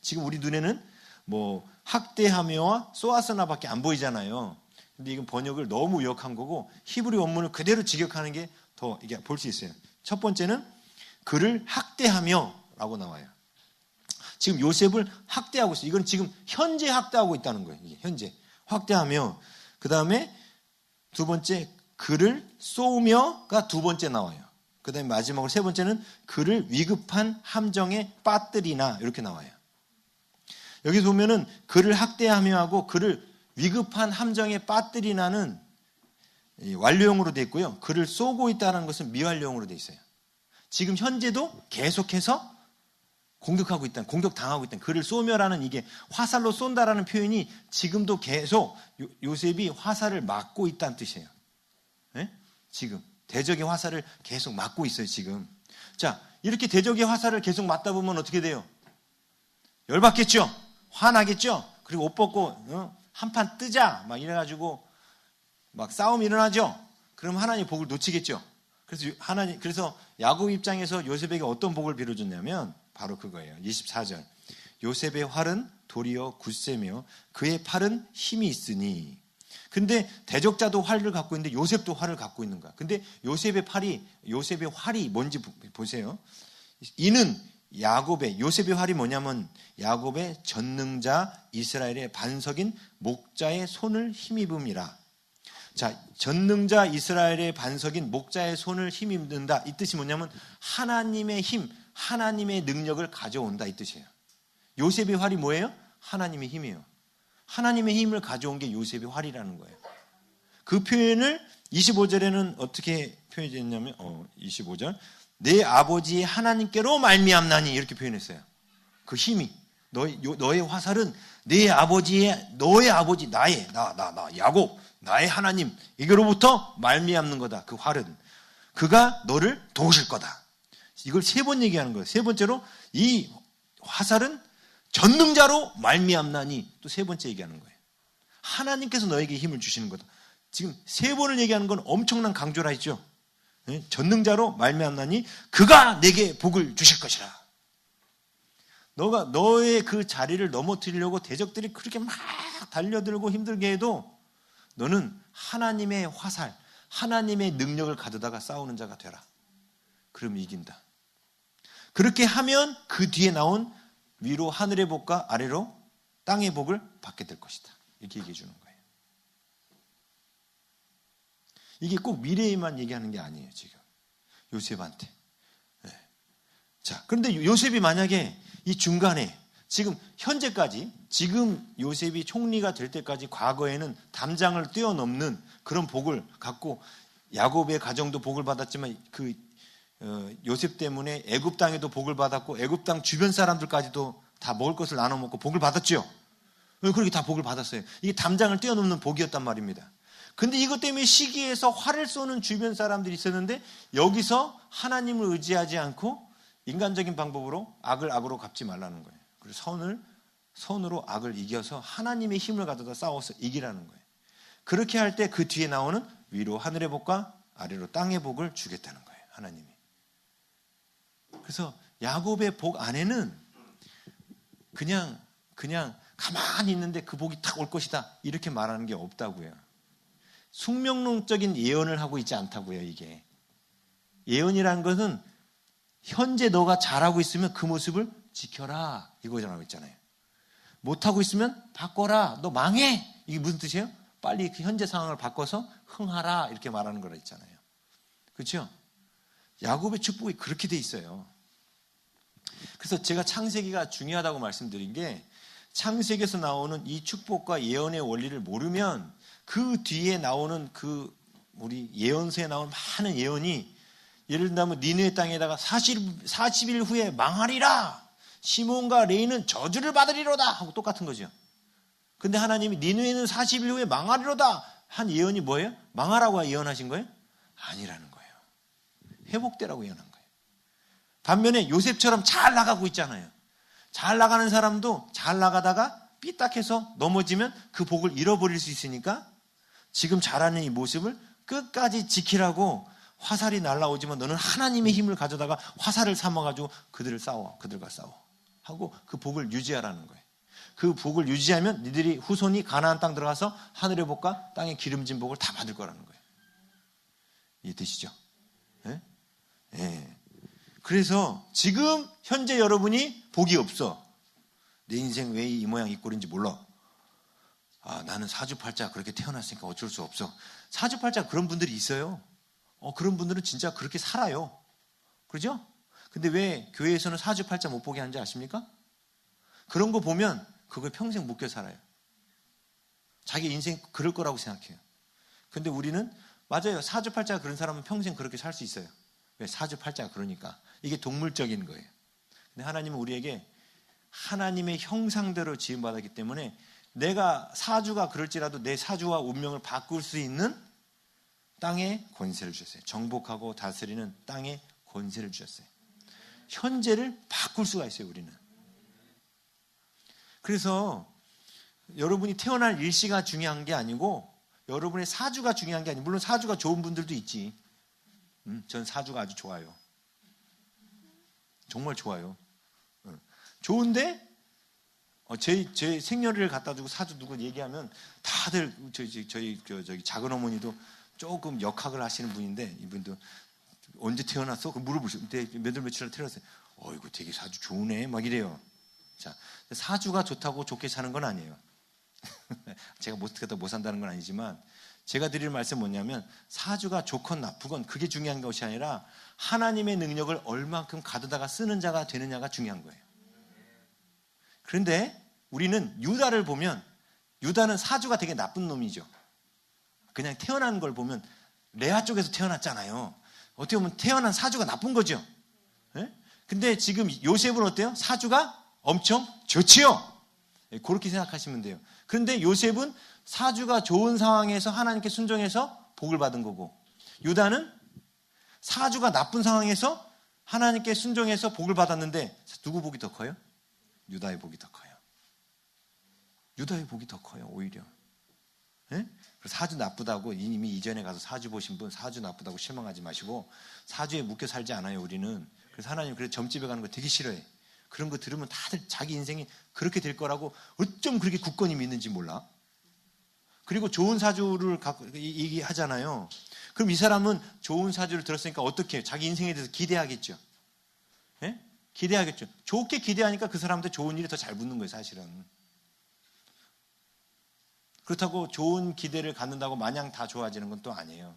지금 우리 눈에는 뭐 학대하며와 쏘았으나밖에 안 보이잖아요. 근데 이건 번역을 너무 의역한 거고, 히브리 원문을 그대로 직역하는 게 더 이게 볼 수 있어요. 첫 번째는 그를 학대하며라고 나와요. 지금 요셉을 학대하고 있어요. 이건 지금 현재 학대하고 있다는 거예요. 이게 현재 학대하며, 그 다음에 두 번째 그를 쏘며가 두 번째 나와요. 그 다음에 마지막으로 세 번째는 그를 위급한 함정에 빠뜨리나 이렇게 나와요. 여기서 보면은 그를 학대하며 하고 그를 위급한 함정에 빠뜨리나는 완료형으로 되어 있고요. 그를 쏘고 있다는 것은 미완료형으로 되어 있어요. 지금 현재도 계속해서 공격하고 있다는, 공격당하고 있다는, 그를 쏘며라는, 이게 화살로 쏜다라는 표현이 지금도 계속 요셉이 화살을 맞고 있다는 뜻이에요. 네? 지금 대적의 화살을 계속 맞고 있어요. 지금. 자, 이렇게 대적의 화살을 계속 맞다 보면 어떻게 돼요? 열받겠죠? 화나겠죠? 그리고 옷 벗고 한판 뜨자 막 이래가지고 막 싸움이 일어나죠? 그럼 하나님 복을 놓치겠죠? 그래서 야곱 입장에서 요셉에게 어떤 복을 빌어줬냐면 바로 그거예요. 24절. 요셉의 활은 도리어 굳세며 그의 팔은 힘이 있으니. 근데 대적자도 활을 갖고 있는데 요셉도 활을 갖고 있는 거야. 근데 요셉의 활이 뭔지 보세요. 이는 요셉의 활이 뭐냐면 야곱의 전능자 이스라엘의 반석인 목자의 손을 힘입음이라. 자, 전능자 이스라엘의 반석인 목자의 손을 힘입는다. 이 뜻이 뭐냐면 하나님의 힘, 하나님의 능력을 가져온다 이 뜻이에요. 요셉의 활이 뭐예요? 하나님의 힘이에요. 하나님의 힘을 가져온 게 요셉의 활이라는 거예요. 그 표현을 25절에는 어떻게 표현했냐면 25절 내 아버지의 하나님께로 말미암나니 이렇게 표현했어요. 그 힘이 너의 화살은 너의 아버지 나의 나 야곱 나의 하나님 이거로부터 말미암는 거다. 그 활은 그가 너를 도우실 거다. 이걸 세 번 얘기하는 거예요. 세 번째로 이 화살은 전능자로 말미암나니 또 세 번째 얘기하는 거예요. 하나님께서 너에게 힘을 주시는 거다. 지금 세 번을 얘기하는 건 엄청난 강조라 했죠. 전능자로 말미암나니 그가 내게 복을 주실 것이라. 너의 그 자리를 넘어뜨리려고 대적들이 그렇게 막 달려들고 힘들게 해도 너는 하나님의 화살, 하나님의 능력을 가져다가 싸우는 자가 되라. 그럼 이긴다. 그렇게 하면 그 뒤에 나온 위로 하늘의 복과 아래로 땅의 복을 받게 될 것이다. 이렇게 얘기해 주는 거예요. 이게 꼭 미래에만 얘기하는 게 아니에요. 지금 요셉한테. 네. 자, 그런데 요셉이 만약에 이 중간에 지금 현재까지 지금 요셉이 총리가 될 때까지 과거에는 담장을 뛰어넘는 그런 복을 갖고 야곱의 가정도 복을 받았지만 요셉 때문에 애굽 땅에도 복을 받았고 애굽 땅 주변 사람들까지도 다 먹을 것을 나눠 먹고 복을 받았죠. 그렇게 다 복을 받았어요. 이게 담장을 뛰어넘는 복이었단 말입니다. 근데 이것 때문에 시기에서 활을 쏘는 주변 사람들이 있었는데 여기서 하나님을 의지하지 않고 인간적인 방법으로 악을 악으로 갚지 말라는 거예요. 그리고 선으로 악을 이겨서 하나님의 힘을 가져다 싸워서 이기라는 거예요. 그렇게 할 때 그 뒤에 나오는 위로 하늘의 복과 아래로 땅의 복을 주겠다는 거예요. 하나님이. 그래서 야곱의 복 안에는 그냥 가만히 있는데 그 복이 탁 올 것이다 이렇게 말하는 게 없다고요. 숙명론적인 예언을 하고 있지 않다고요. 이게 예언이라는 것은 현재 너가 잘하고 있으면 그 모습을 지켜라 이거라고 있잖아요. 못하고 있으면 바꿔라. 너 망해. 이게 무슨 뜻이에요? 빨리 그 현재 상황을 바꿔서 흥하라 이렇게 말하는 거라 있잖아요. 그렇죠? 야곱의 축복이 그렇게 돼 있어요. 그래서 제가 창세기가 중요하다고 말씀드린 게 창세기에서 나오는 이 축복과 예언의 원리를 모르면 그 뒤에 나오는 우리 예언서에 나오는 많은 예언이 예를 들면 니느웨 땅에다가 40일 후에 망하리라. 시몬과 레위는 저주를 받으리로다 하고 똑같은 거죠. 근데 하나님이 니느웨는 40일 후에 망하리로다 한 예언이 뭐예요? 망하라고 예언하신 거예요? 아니라는 거예요. 회복되라고 예언한 거예요. 반면에 요셉처럼 잘 나가고 있잖아요. 잘 나가는 사람도 잘 나가다가 삐딱해서 넘어지면 그 복을 잃어버릴 수 있으니까 지금 잘하는 이 모습을 끝까지 지키라고 화살이 날라오지만 너는 하나님의 힘을 가져다가 화살을 삼아가지고 그들과 싸워 하고 그 복을 유지하라는 거예요. 그 복을 유지하면 니들이 후손이 가나안 땅 들어가서 하늘의 복과 땅의 기름진 복을 다 받을 거라는 거예요. 이해되시죠? 예? 예. 그래서 지금 현재 여러분이 복이 없어. 내 인생 왜 이 모양 이 꼴인지 몰라. 나는 사주팔자 그렇게 태어났으니까 어쩔 수 없어. 사주팔자 그런 분들이 있어요. 그런 분들은 진짜 그렇게 살아요. 그러죠? 근데 왜 교회에서는 사주팔자 못 보게 하는지 아십니까? 그런 거 보면 그걸 평생 묶여 살아요. 자기 인생 그럴 거라고 생각해요. 근데 우리는 맞아요. 사주팔자가 그런 사람은 평생 그렇게 살 수 있어요. 왜? 사주팔자가 그러니까. 이게 동물적인 거예요. 근데 하나님은 우리에게 하나님의 형상대로 지음받았기 때문에 내가 사주가 그럴지라도 내 사주와 운명을 바꿀 수 있는 땅에 권세를 주셨어요. 정복하고 다스리는 땅에 권세를 주셨어요. 현재를 바꿀 수가 있어요, 우리는. 그래서 여러분이 태어날 일시가 중요한 게 아니고 여러분의 사주가 중요한 게 아니고 물론 사주가 좋은 분들도 있지. 전 사주가 아주 좋아요. 정말 좋아요. 좋은데 제 생년월일을 갖다 주고 사주 누구 얘기하면 다들 저희 작은 어머니도 조금 역학을 하시는 분인데 이분도 언제 태어났어? 그 물어보시고 몇월 며칠 태어났어요. 이거 되게 사주 좋으네 막 이래요. 자, 사주가 좋다고 좋게 사는 건 아니에요. 제가 못 산다는 건 아니지만 제가 드릴 말씀은 뭐냐면 사주가 좋건 나쁘건 그게 중요한 것이 아니라 하나님의 능력을 얼만큼 가져다가 쓰는 자가 되느냐가 중요한 거예요. 그런데 우리는 유다를 보면 유다는 사주가 되게 나쁜 놈이죠. 그냥 태어난 걸 보면 레아 쪽에서 태어났잖아요. 어떻게 보면 태어난 사주가 나쁜 거죠. 네? 근데 지금 요셉은 어때요? 사주가 엄청 좋지요. 그렇게 생각하시면 돼요. 그런데 요셉은 사주가 좋은 상황에서 하나님께 순종해서 복을 받은 거고 유다는 사주가 나쁜 상황에서 하나님께 순종해서 복을 받았는데 누구 복이 더 커요? 유다의 복이 더 커요. 유다의 복이 더 커요, 오히려. 네? 사주 나쁘다고 이미 이전에 가서 사주 보신 분 사주 나쁘다고 실망하지 마시고 사주에 묶여 살지 않아요, 우리는. 그래서 하나님 그래서 점집에 가는 거 되게 싫어해. 그런 거 들으면 다들 자기 인생이 그렇게 될 거라고 어쩜 그렇게 굳건히 믿는지 몰라. 그리고 좋은 사주를 갖고 얘기하잖아요. 그럼 이 사람은 좋은 사주를 들었으니까 어떻게 해요? 자기 인생에 대해서 기대하겠죠. 네? 기대하겠죠. 좋게 기대하니까 그 사람한테 좋은 일이 더 잘 붙는 거예요, 사실은. 그렇다고 좋은 기대를 갖는다고 마냥 다 좋아지는 건 또 아니에요.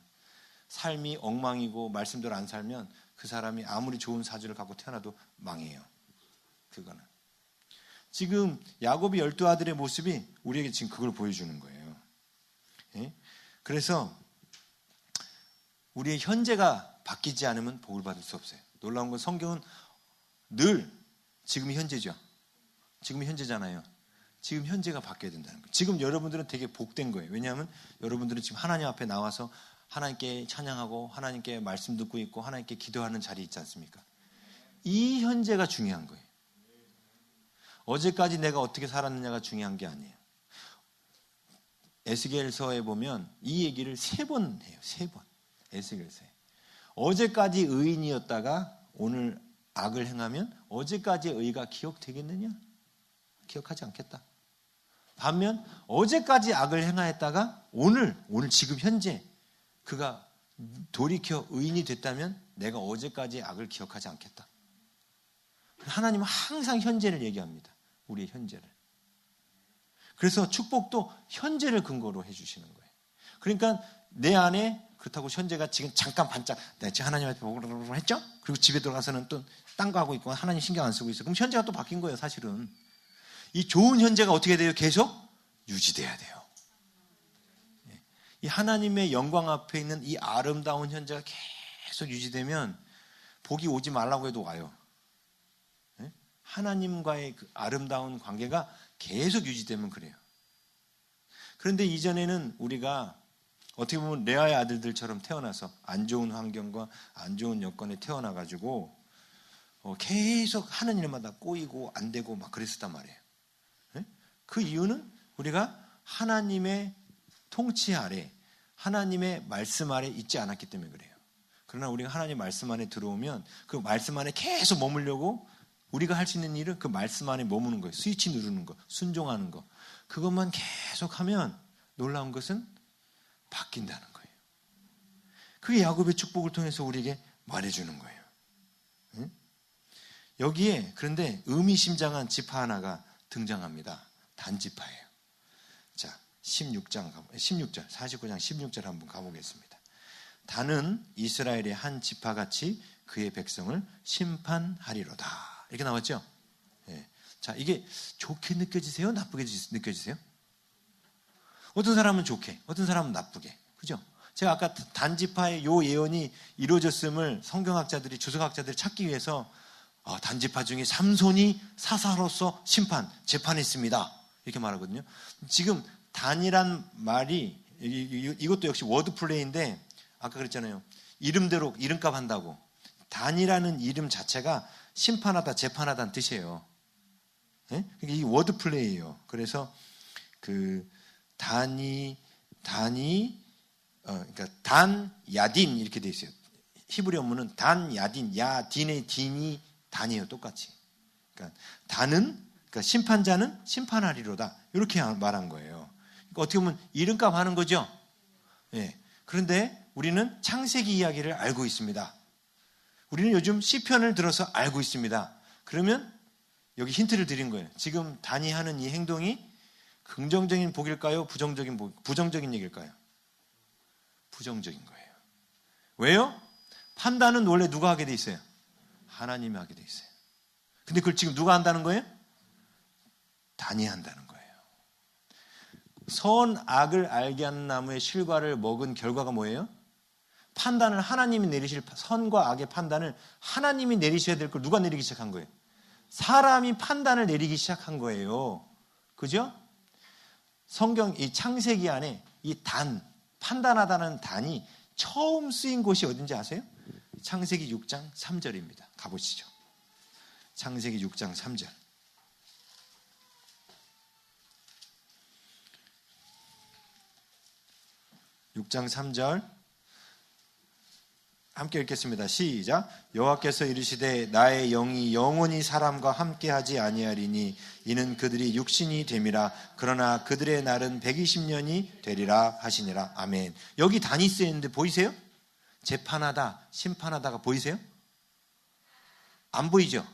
삶이 엉망이고 말씀대로 안 살면 그 사람이 아무리 좋은 사주를 갖고 태어나도 망해요. 그거는. 지금 야곱이 12아들의 모습이 우리에게 지금 그걸 보여주는 거예요. 예? 그래서 우리의 현재가 바뀌지 않으면 복을 받을 수 없어요. 놀라운 건 성경은 늘 지금이 현재죠. 지금이 현재잖아요. 지금 현재가 바뀌어야 된다는 거예요. 지금 여러분들은 되게 복된 거예요. 왜냐하면 여러분들은 지금 하나님 앞에 나와서 하나님께 찬양하고 하나님께 말씀 듣고 있고 하나님께 기도하는 자리에 있지 않습니까? 이 현재가 중요한 거예요. 어제까지 내가 어떻게 살았느냐가 중요한 게 아니에요. 에스겔서에 보면 이 얘기를 3번 해요. 3번. 에스겔서에. 어제까지 의인이었다가 오늘 악을 행하면 어제까지의 의가 기억되겠느냐? 기억하지 않겠다. 반면 어제까지 악을 행하였다가 오늘 지금 현재 그가 돌이켜 의인이 됐다면 내가 어제까지의 악을 기억하지 않겠다. 하나님은 항상 현재를 얘기합니다. 우리의 현재를. 그래서 축복도 현재를 근거로 해주시는 거예요. 그러니까 내 안에 그렇다고 현재가 지금 잠깐 반짝 내가 지금 하나님한테 복을 했죠? 그리고 집에 들어가서는 또 딴 거 하고 있고 하나님 신경 안 쓰고 있어. 그럼 현재가 또 바뀐 거예요, 사실은. 이 좋은 현재가 어떻게 돼요? 계속 유지돼야 돼요. 이 하나님의 영광 앞에 있는 이 아름다운 현재가 계속 유지되면 복이 오지 말라고 해도 와요. 하나님과의 그 아름다운 관계가 계속 유지되면 그래요. 그런데 이전에는 우리가 어떻게 보면 레아의 아들들처럼 태어나서 안 좋은 환경과 안 좋은 여건에 태어나가지고 계속 하는 일마다 꼬이고 안 되고 막 그랬었단 말이에요. 그 이유는 우리가 하나님의 통치 아래, 하나님의 말씀 아래 있지 않았기 때문에 그래요. 그러나 우리가 하나님 말씀 안에 들어오면 그 말씀 안에 계속 머물려고 우리가 할 수 있는 일은 그 말씀 안에 머무는 거예요. 스위치 누르는 거, 순종하는 거. 그것만 계속하면 놀라운 것은 바뀐다는 거예요. 그게 야곱의 축복을 통해서 우리에게 말해주는 거예요. 응? 여기에 그런데 의미심장한 지파 하나가 등장합니다. 단지파예요. 자, 16절, 49장 16절 한번 가보겠습니다. 단은 이스라엘의 한 지파같이 그의 백성을 심판하리로다. 이렇게 나왔죠? 예. 자, 이게 좋게 느껴지세요? 나쁘게 느껴지세요? 어떤 사람은 좋게, 어떤 사람은 나쁘게. 그죠? 제가 아까 단지파의 요 예언이 이루어졌음을 성경학자들이, 주석학자들이 찾기 위해서 단지파 중에 삼손이 사사로서 재판했습니다. 이렇게 말하거든요. 지금 단이란 말이 이것도 역시 워드 플레이인데 아까 그랬잖아요. 이름대로 이름값 한다고. 단이라는 이름 자체가 심판하다, 재판하다는 뜻이에요. 네? 이 워드 플레이예요. 그래서 그 그러니까 단 야딘 이렇게 돼 있어요. 히브리 어문은 단 야딘, 야딘의 딘이 단이에요. 똑같이. 그러니까 단은, 그러니까 심판자는 심판하리로다. 이렇게 말한 거예요. 그러니까 어떻게 보면 이름값 하는 거죠. 예. 그런데 우리는 창세기 이야기를 알고 있습니다. 우리는 요즘 시편을 들어서 알고 있습니다. 그러면 여기 힌트를 드린 거예요. 지금 단이 하는 이 행동이 긍정적인 복일까요? 부정적인 얘기일까요? 부정적인 거예요. 왜요? 판단은 원래 누가 하게 돼 있어요? 하나님이 하게 돼 있어요. 근데 그걸 지금 누가 한다는 거예요? 단이 한다는 거예요. 선악을 알게 하는 나무의 실과를 먹은 결과가 뭐예요? 판단을 하나님이 내리실, 선과 악의 판단을 하나님이 내리셔야 될 걸 누가 내리기 시작한 거예요? 사람이 판단을 내리기 시작한 거예요. 그죠? 성경 이 창세기 안에 이 단, 판단하다는 단이 처음 쓰인 곳이 어딘지 아세요? 창세기 6장 3절입니다. 가보시죠. 창세기 6장 3절. 6장 3절 함께 읽겠습니다. 시작. 여호와께서 이르시되 나의 영이 영원히 사람과 함께하지 아니하리니 이는 그들이 육신이 됨이라. 그러나 그들의 날은 120년이 되리라 하시니라. 아멘. 여기 단이 쓰였는데 보이세요? 재판하다, 심판하다가 보이세요? 안 보이죠?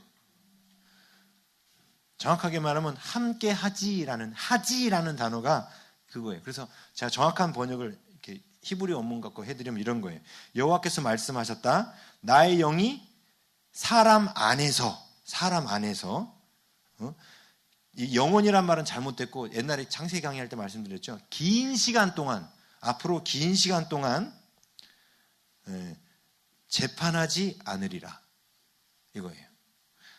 정확하게 말하면 함께하지라는 단어가 그거예요. 그래서 제가 정확한 번역을 이렇게 히브리 원문 갖고 해드리면 이런 거예요. 여호와께서 말씀하셨다. 나의 영이 사람 안에서 이 영혼이란 말은 잘못됐고 옛날에 창세기 강의할 때 말씀드렸죠. 앞으로 긴 시간 동안 재판하지 않으리라. 이거예요.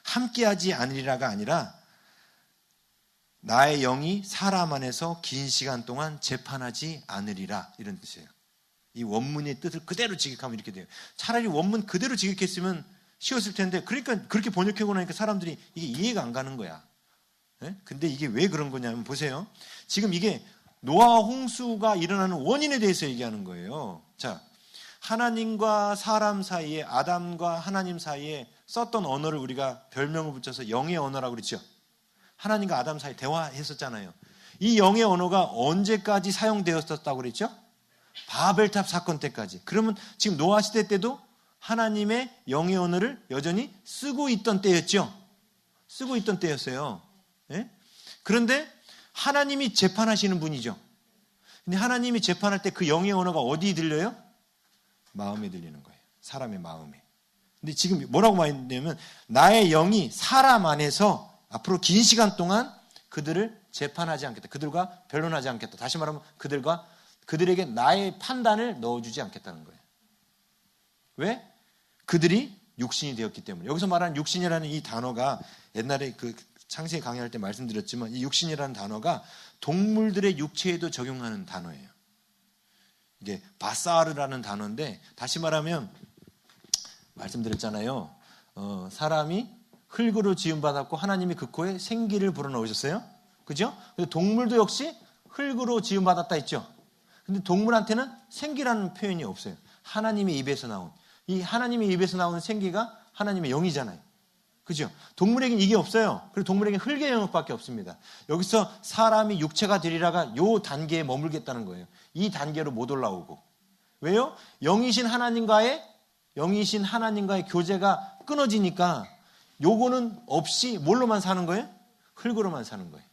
함께하지 않으리라가 아니라 나의 영이 사람 안에서 긴 시간 동안 재판하지 않으리라. 이런 뜻이에요. 이 원문의 뜻을 그대로 직역하면 이렇게 돼요. 차라리 원문 그대로 직역했으면 쉬웠을 텐데, 그러니까 그렇게 번역하고 나니까 사람들이 이게 이해가 안 가는 거야. 근데 이게 왜 그런 거냐면 보세요. 지금 이게 노아와 홍수가 일어나는 원인에 대해서 얘기하는 거예요. 자, 하나님과 사람 사이에, 아담과 하나님 사이에 썼던 언어를 우리가 별명을 붙여서 영의 언어라고 그랬죠. 하나님과 아담 사이에 대화했었잖아요. 이 영의 언어가 언제까지 사용되었었다고 그랬죠? 바벨탑 사건 때까지. 그러면 지금 노아 시대 때도 하나님의 영의 언어를 여전히 쓰고 있던 때였죠. 쓰고 있던 때였어요. 예? 그런데 하나님이 재판하시는 분이죠. 근데 하나님이 재판할 때 그 영의 언어가 어디 들려요? 마음에 들리는 거예요. 사람의 마음에. 근데 지금 뭐라고 말했냐면 나의 영이 사람 안에서 앞으로 긴 시간 동안 그들을 재판하지 않겠다. 그들과 변론하지 않겠다. 다시 말하면 그들에게 나의 판단을 넣어주지 않겠다는 거예요. 왜? 그들이 육신이 되었기 때문에. 여기서 말하는 육신이라는 이 단어가 옛날에 그 창세기 강의할 때 말씀드렸지만 이 육신이라는 단어가 동물들의 육체에도 적용하는 단어예요. 이게 바사르라는 단어인데, 다시 말하면 말씀드렸잖아요. 사람이 흙으로 지음받았고 하나님이 그 코에 생기를 불어넣으셨어요. 그죠? 근데 동물도 역시 흙으로 지음받았다 했죠. 근데 동물한테는 생기라는 표현이 없어요. 하나님의 입에서 나온, 이 하나님의 입에서 나오는 생기가 하나님의 영이잖아요. 그죠? 동물에게는 이게 없어요. 그리고 동물에게는 흙의 영역밖에 없습니다. 여기서 사람이 육체가 되리라가 요 단계에 머물겠다는 거예요. 이 단계로 못 올라오고. 왜요? 영이신 하나님과의 교제가 끊어지니까 요거는 없이 뭘로만 사는 거예요? 흙으로만 사는 거예요.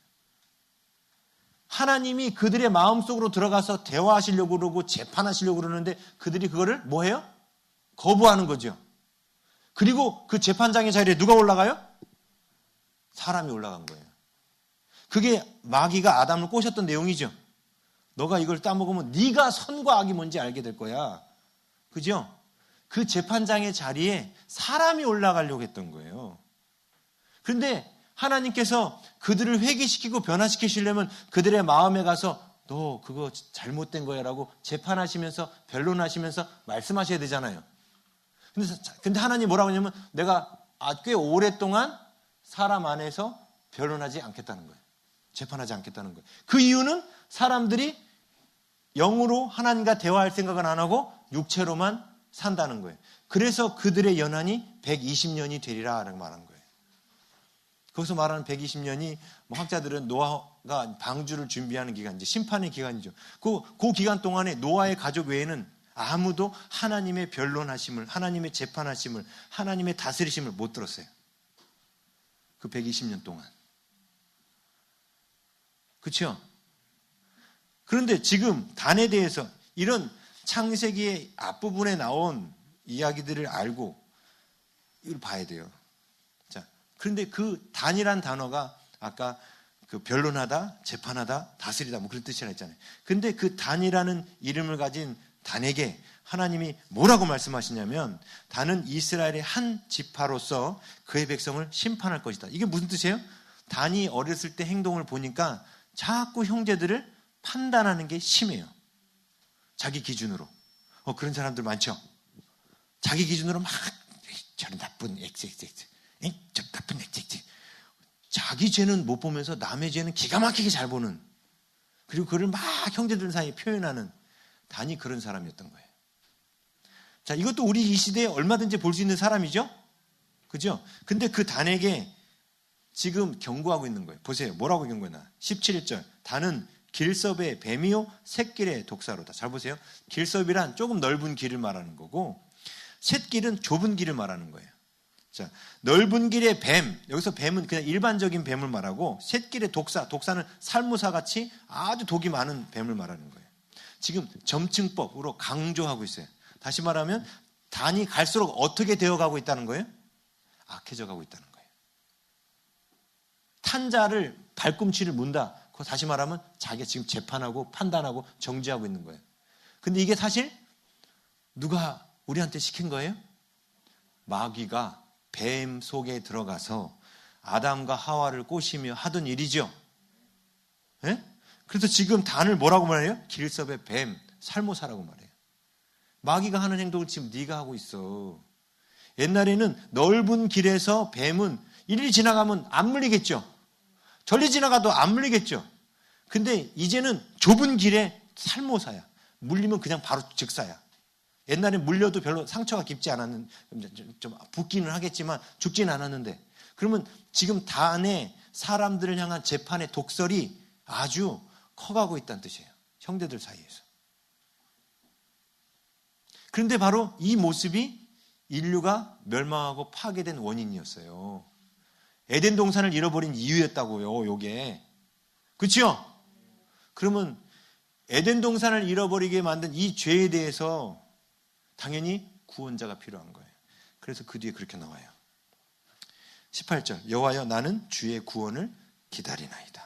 하나님이 그들의 마음속으로 들어가서 대화하시려고 그러고 재판하시려고 그러는데 그들이 그거를 뭐 해요? 거부하는 거죠. 그리고 그 재판장의 자리에 누가 올라가요? 사람이 올라간 거예요. 그게 마귀가 아담을 꼬셨던 내용이죠. 너가 이걸 따먹으면 네가 선과 악이 뭔지 알게 될 거야. 그죠? 그 재판장의 자리에 사람이 올라가려고 했던 거예요. 그런데 하나님께서 그들을 회개시키고 변화시키시려면 그들의 마음에 가서 너 그거 잘못된 거야 라고 재판하시면서 변론하시면서 말씀하셔야 되잖아요. 근데 하나님이 뭐라고 하냐면 내가 꽤 오랫동안 사람 안에서 변론하지 않겠다는 거예요. 재판하지 않겠다는 거예요. 그 이유는 사람들이 영으로 하나님과 대화할 생각은 안 하고 육체로만 산다는 거예요. 그래서 그들의 연한이 120년이 되리라 라고 말한 거예요. 거기서 말하는 120년이 학자들은 노아가 방주를 준비하는 기간, 이제 심판의 기간이죠. 그 기간 동안에 노아의 가족 외에는 아무도 하나님의 변론하심을, 하나님의 재판하심을, 하나님의 다스리심을 못 들었어요. 그 120년 동안. 그렇죠? 그런데 지금 단에 대해서 이런 창세기의 앞부분에 나온 이야기들을 알고 이걸 봐야 돼요. 자, 그런데 그 단이란 단어가 아까 그 변론하다, 재판하다, 다스리다 뭐 그런 뜻이라 했잖아요. 근데 그 단이라는 이름을 가진 단에게 하나님이 뭐라고 말씀하시냐면 단은 이스라엘의 한 지파로서 그의 백성을 심판할 것이다. 이게 무슨 뜻이에요? 단이 어렸을 때 행동을 보니까 자꾸 형제들을 판단하는 게 심해요. 자기 기준으로. 그런 사람들 많죠. 자기 기준으로 막 저런 나쁜 XXX, 저 나쁜 XX. 자기 죄는 못 보면서 남의 죄는 기가 막히게 잘 보는, 그리고 그를 막 형제들 사이에 표현하는 단이 그런 사람이었던 거예요. 자, 이것도 우리 이 시대에 얼마든지 볼 수 있는 사람이죠? 그죠? 근데 그 단에게 지금 경고하고 있는 거예요. 보세요. 뭐라고 경고했나? 17절. 단은 길섭의 뱀이요 샛길의 독사로다. 잘 보세요. 길섭이란 조금 넓은 길을 말하는 거고 샛길은 좁은 길을 말하는 거예요. 자, 넓은 길의 뱀, 여기서 뱀은 그냥 일반적인 뱀을 말하고 샛길의 독사는 살무사 같이 아주 독이 많은 뱀을 말하는 거예요. 지금 점층법으로 강조하고 있어요. 다시 말하면 단이 갈수록 어떻게 되어가고 있다는 거예요? 악해져 가고 있다는 거예요. 탄자를 발꿈치를 문다. 그거 다시 말하면 자기가 지금 재판하고 판단하고 정지하고 있는 거예요. 근데 이게 사실 누가 우리한테 시킨 거예요? 마귀가 뱀 속에 들어가서 아담과 하와를 꼬시며 하던 일이죠. 네? 그래서 지금 단을 뭐라고 말해요? 길섭의 뱀, 살모사라고 말해요. 마귀가 하는 행동을 지금 네가 하고 있어. 옛날에는 넓은 길에서 뱀은 일일이 지나가면 안 물리겠죠. 절리 지나가도 안 물리겠죠. 근데 이제는 좁은 길에 살모사야. 물리면 그냥 바로 즉사야. 옛날에 물려도 별로 상처가 깊지 않았는, 좀 붓기는 하겠지만 죽지는 않았는데, 그러면 지금 단에 사람들을 향한 재판의 독설이 아주 커가고 있다는 뜻이에요. 형제들 사이에서. 그런데 바로 이 모습이 인류가 멸망하고 파괴된 원인이었어요. 에덴 동산을 잃어버린 이유였다고요, 요게. 그렇죠? 그러면 에덴 동산을 잃어버리게 만든 이 죄에 대해서 당연히 구원자가 필요한 거예요. 그래서 그 뒤에 그렇게 나와요. 18절. 여호와여 나는 주의 구원을 기다리나이다.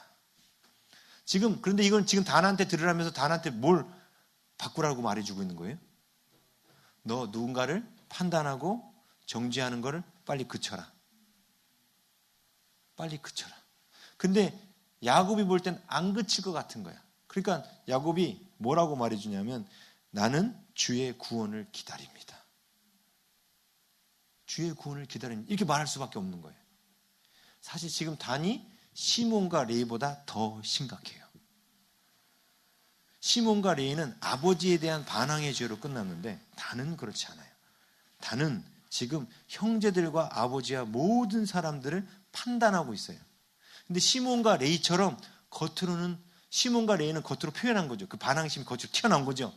지금 그런데 이건 지금 단한테 들으라면서 단한테 뭘 바꾸라고 말해주고 있는 거예요? 너 누군가를 판단하고 정죄하는 거를 빨리 그쳐라. 빨리 그쳐라. 근데 야곱이 볼 땐 안 그칠 것 같은 거야. 그러니까 야곱이 뭐라고 말해주냐면 나는 주의 구원을 기다립니다. 주의 구원을 기다립니다. 이렇게 말할 수밖에 없는 거예요. 사실 지금 단이 시몬과 레이보다 더 심각해요. 시몬과 레이는 아버지에 대한 반항의 죄로 끝났는데 단은 그렇지 않아요. 단은 지금 형제들과 아버지와 모든 사람들을 판단하고 있어요. 근데 시몬과 레이처럼 겉으로는 시몬과 레이는 겉으로 표현한 거죠. 그 반항심이 겉으로 튀어나온 거죠.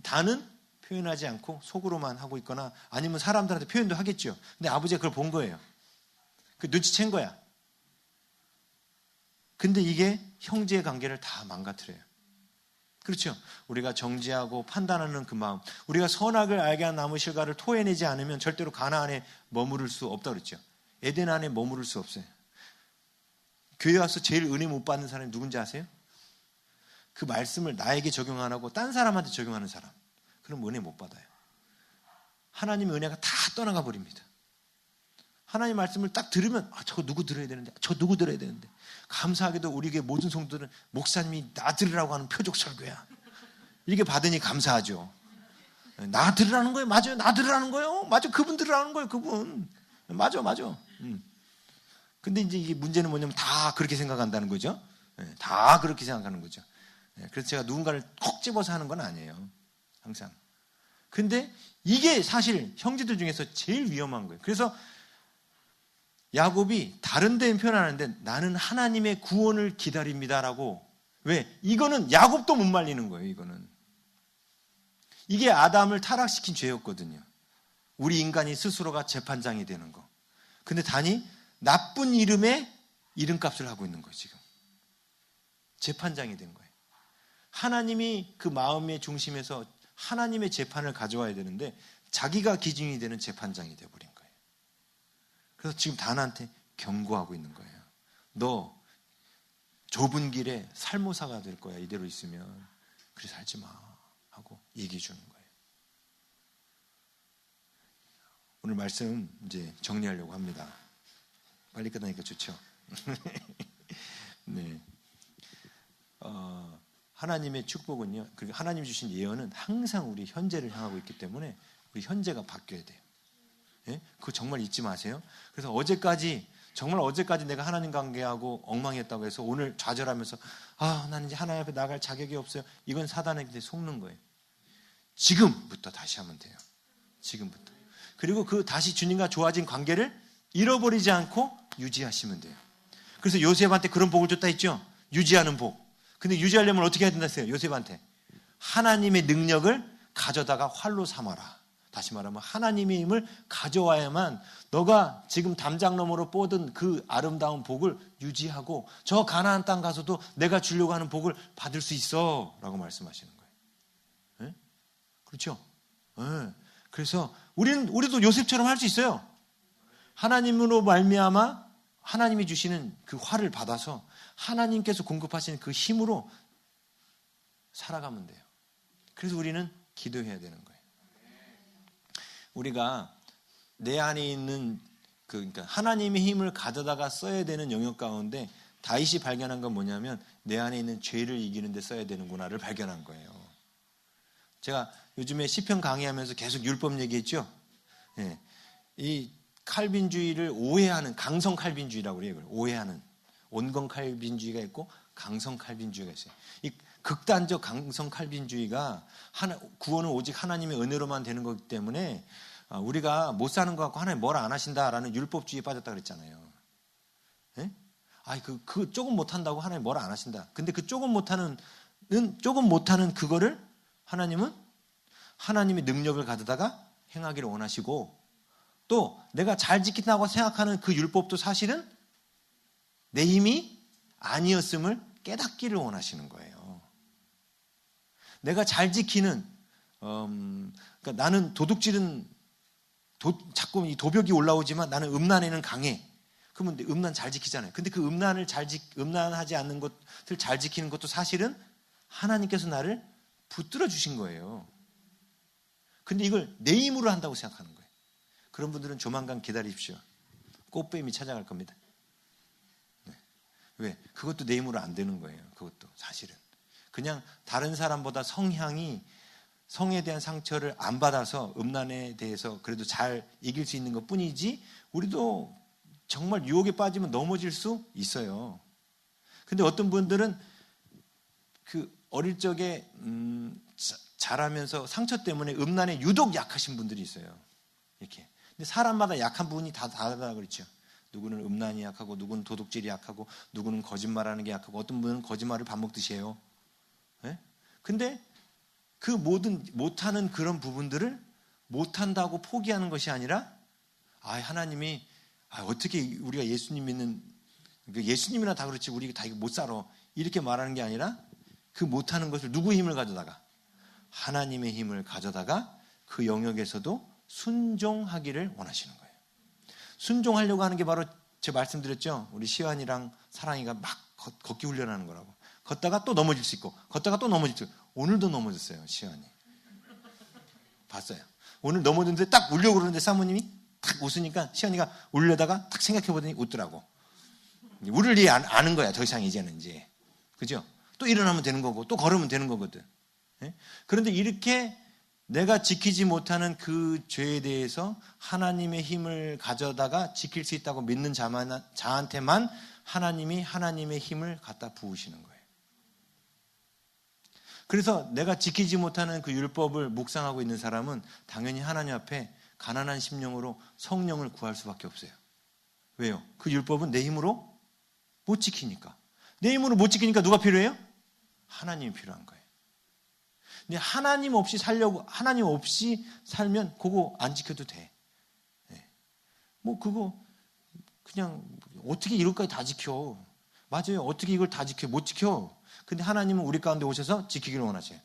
단은 표현하지 않고 속으로만 하고 있거나 아니면 사람들한테 표현도 하겠죠. 근데 아버지가 그걸 본 거예요. 그 눈치챈 거야. 근데 이게 형제의 관계를 다 망가뜨려요. 그렇죠. 우리가 정죄하고 판단하는 그 마음, 우리가 선악을 알게 한 나무 실과를 토해내지 않으면 절대로 가나안에 머무를 수 없다고 그랬죠. 에덴 안에 머무를 수 없어요. 교회 와서 제일 은혜 못 받는 사람이 누군지 아세요? 그 말씀을 나에게 적용 안 하고 딴 사람한테 적용하는 사람. 그럼 은혜 못 받아요. 하나님의 은혜가 다 떠나가 버립니다. 하나님 말씀을 딱 들으면 저거 누구 들어야 되는데, 저 누구 들어야 되는데. 감사하게도 우리 교회 모든 성도들은 목사님이 나 들으라고 하는 표적 설교야. 이렇게 받으니 감사하죠. 나 들으라는 거예요. 맞아요. 나 들으라는 거예요. 맞아. 그분 들으라는 거예요. 그분. 맞아. 근데 이제 이게 문제는 뭐냐면 다 그렇게 생각한다는 거죠. 다 그렇게 생각하는 거죠. 그래서 제가 누군가를 콕 집어서 하는 건 아니에요. 항상. 근데 이게 사실 형제들 중에서 제일 위험한 거예요. 그래서 야곱이 다른 데는 표현하는데 나는 하나님의 구원을 기다립니다라고. 왜? 이거는 야곱도 못 말리는 거예요. 이거는. 이게 아담을 타락시킨 죄였거든요. 우리 인간이 스스로가 재판장이 되는 거. 근데 단이 나쁜 이름에 이름값을 하고 있는 거예요. 지금. 재판장이 된 거예요. 하나님이 그 마음의 중심에서 하나님의 재판을 가져와야 되는데 자기가 기준이 되는 재판장이 되어버린 거예요. 그래서 지금 단한테 경고하고 있는 거예요. 너 좁은 길에 살모사가 될 거야. 이대로 있으면. 그래 살지 마 하고 얘기해 주는 거예요. 오늘 말씀 이제 정리하려고 합니다. 빨리 끝나니까 좋죠. 네. 하나님의 축복은요. 그리고 하나님이 주신 예언은 항상 우리 현재를 향하고 있기 때문에 우리 현재가 바뀌어야 돼요. 예? 그거 정말 잊지 마세요. 그래서 정말 어제까지 내가 하나님 관계하고 엉망이었다고 해서 오늘 좌절하면서 나는 이제 하나님 앞에 나갈 자격이 없어요. 이건 사단에게 속는 거예요. 지금부터 다시 하면 돼요. 지금부터. 그리고 그 다시 주님과 좋아진 관계를 잃어버리지 않고 유지하시면 돼요. 그래서 요셉한테 그런 복을 줬다 했죠. 유지하는 복. 근데 유지하려면 어떻게 해야 된다 했어요? 요셉한테. 하나님의 능력을 가져다가 활로 삼아라. 다시 말하면 하나님의 힘을 가져와야만 너가 지금 담장 너머로 뻗은 그 아름다운 복을 유지하고 저 가나안 땅 가서도 내가 주려고 하는 복을 받을 수 있어 라고 말씀하시는 거예요. 네? 그렇죠? 네. 그래서 우리도 요셉처럼 할 수 있어요. 하나님으로 말미암아 하나님이 주시는 그 활을 받아서 하나님께서 공급하시는 그 힘으로 살아가면 돼요. 그래서 우리는 기도해야 되는 거예요. 우리가 내 안에 있는 그러니까 하나님의 힘을 가져다가 써야 되는 영역 가운데 다윗이 발견한 건 뭐냐면 내 안에 있는 죄를 이기는 데 써야 되는구나를 발견한 거예요. 제가 요즘에 시편 강의하면서 계속 율법 얘기했죠. 네. 이 칼빈주의를 오해하는 강성 칼빈주의라고 그래요. 오해하는 온건 칼빈주의가 있고 강성 칼빈주의가 있어요. 이 극단적 강성 칼빈주의가 구원은 오직 하나님의 은혜로만 되는 거기 때문에 우리가 못 사는 것 같고 하나님 뭘 안 하신다라는 율법주의에 빠졌다 그랬잖아요. 네? 그 조금 못한다고 하나님 뭘 안 하신다. 근데 그 조금 못하는 그거를 하나님은 하나님의 능력을 가져다가 행하기를 원하시고 또 내가 잘 지킨다고 생각하는 그 율법도 사실은 내 힘이 아니었음을 깨닫기를 원하시는 거예요. 내가 잘 지키는 그러니까 나는 자꾸 이 도벽이 올라오지만 나는 음란에는 강해. 그러면 음란 잘 지키잖아요. 근데 그 음란하지 않는 것을 잘 지키는 것도 사실은 하나님께서 나를 붙들어 주신 거예요. 근데 이걸 내 힘으로 한다고 생각하는 거예요. 그런 분들은 조만간 기다리십시오. 꽃뱀이 찾아갈 겁니다. 왜? 그것도 내 힘으로 안 되는 거예요. 그것도 사실은. 그냥 다른 사람보다 성에 대한 상처를 안 받아서 음란에 대해서 그래도 잘 이길 수 있는 것 뿐이지, 우리도 정말 유혹에 빠지면 넘어질 수 있어요. 근데 어떤 분들은 그 어릴 적에 자라면서 상처 때문에 음란에 유독 약하신 분들이 있어요. 이렇게. 근데 사람마다 약한 부분이 다 다르다 그렇죠. 누구는 음란이 약하고, 누구는 도둑질이 약하고, 누구는 거짓말하는 게 약하고, 어떤 분은 거짓말을 밥 먹듯이 해요. 네? 근데 그 모든 못하는 그런 부분들을 못한다고 포기하는 것이 아니라, 하나님이 어떻게 우리가 예수님 믿는, 예수님이나 다 그렇지 우리가 다 이거 못 살아, 이렇게 말하는 게 아니라, 그 못하는 것을 누구의 힘을 가져다가, 하나님의 힘을 가져다가 그 영역에서도 순종하기를 원하시는 거예요. 순종하려고 하는 게 바로 제가 말씀드렸죠. 우리 시완이랑 사랑이가 막 걷기 훈련하는 거라고. 걷다가 또 넘어질 수 있고, 걷다가 또 넘어질 수 있고. 오늘도 넘어졌어요, 시완이. 봤어요. 오늘 넘어졌는데 딱 울려고 그러는데 사모님이 딱 웃으니까 시완이가 울려다가 딱 생각해보더니 웃더라고. 울을 일 아는 거야, 더 이상 이제는 이제. 그죠? 또 일어나면 되는 거고, 또 걸으면 되는 거거든. 예? 그런데 이렇게 내가 지키지 못하는 그 죄에 대해서 하나님의 힘을 가져다가 지킬 수 있다고 믿는 자한테만 하나님이 하나님의 힘을 갖다 부으시는 거예요. 그래서 내가 지키지 못하는 그 율법을 묵상하고 있는 사람은 당연히 하나님 앞에 가난한 심령으로 성령을 구할 수밖에 없어요. 왜요? 그 율법은 내 힘으로 못 지키니까. 내 힘으로 못 지키니까 누가 필요해요? 하나님이 필요한 거예요. 근데 하나님 없이 살면 그거 안 지켜도 돼. 네. 뭐 그거 그냥 어떻게 이것까지 다 지켜. 맞아요. 어떻게 이걸 다 지켜. 못 지켜. 근데 하나님은 우리 가운데 오셔서 지키기를 원하세요.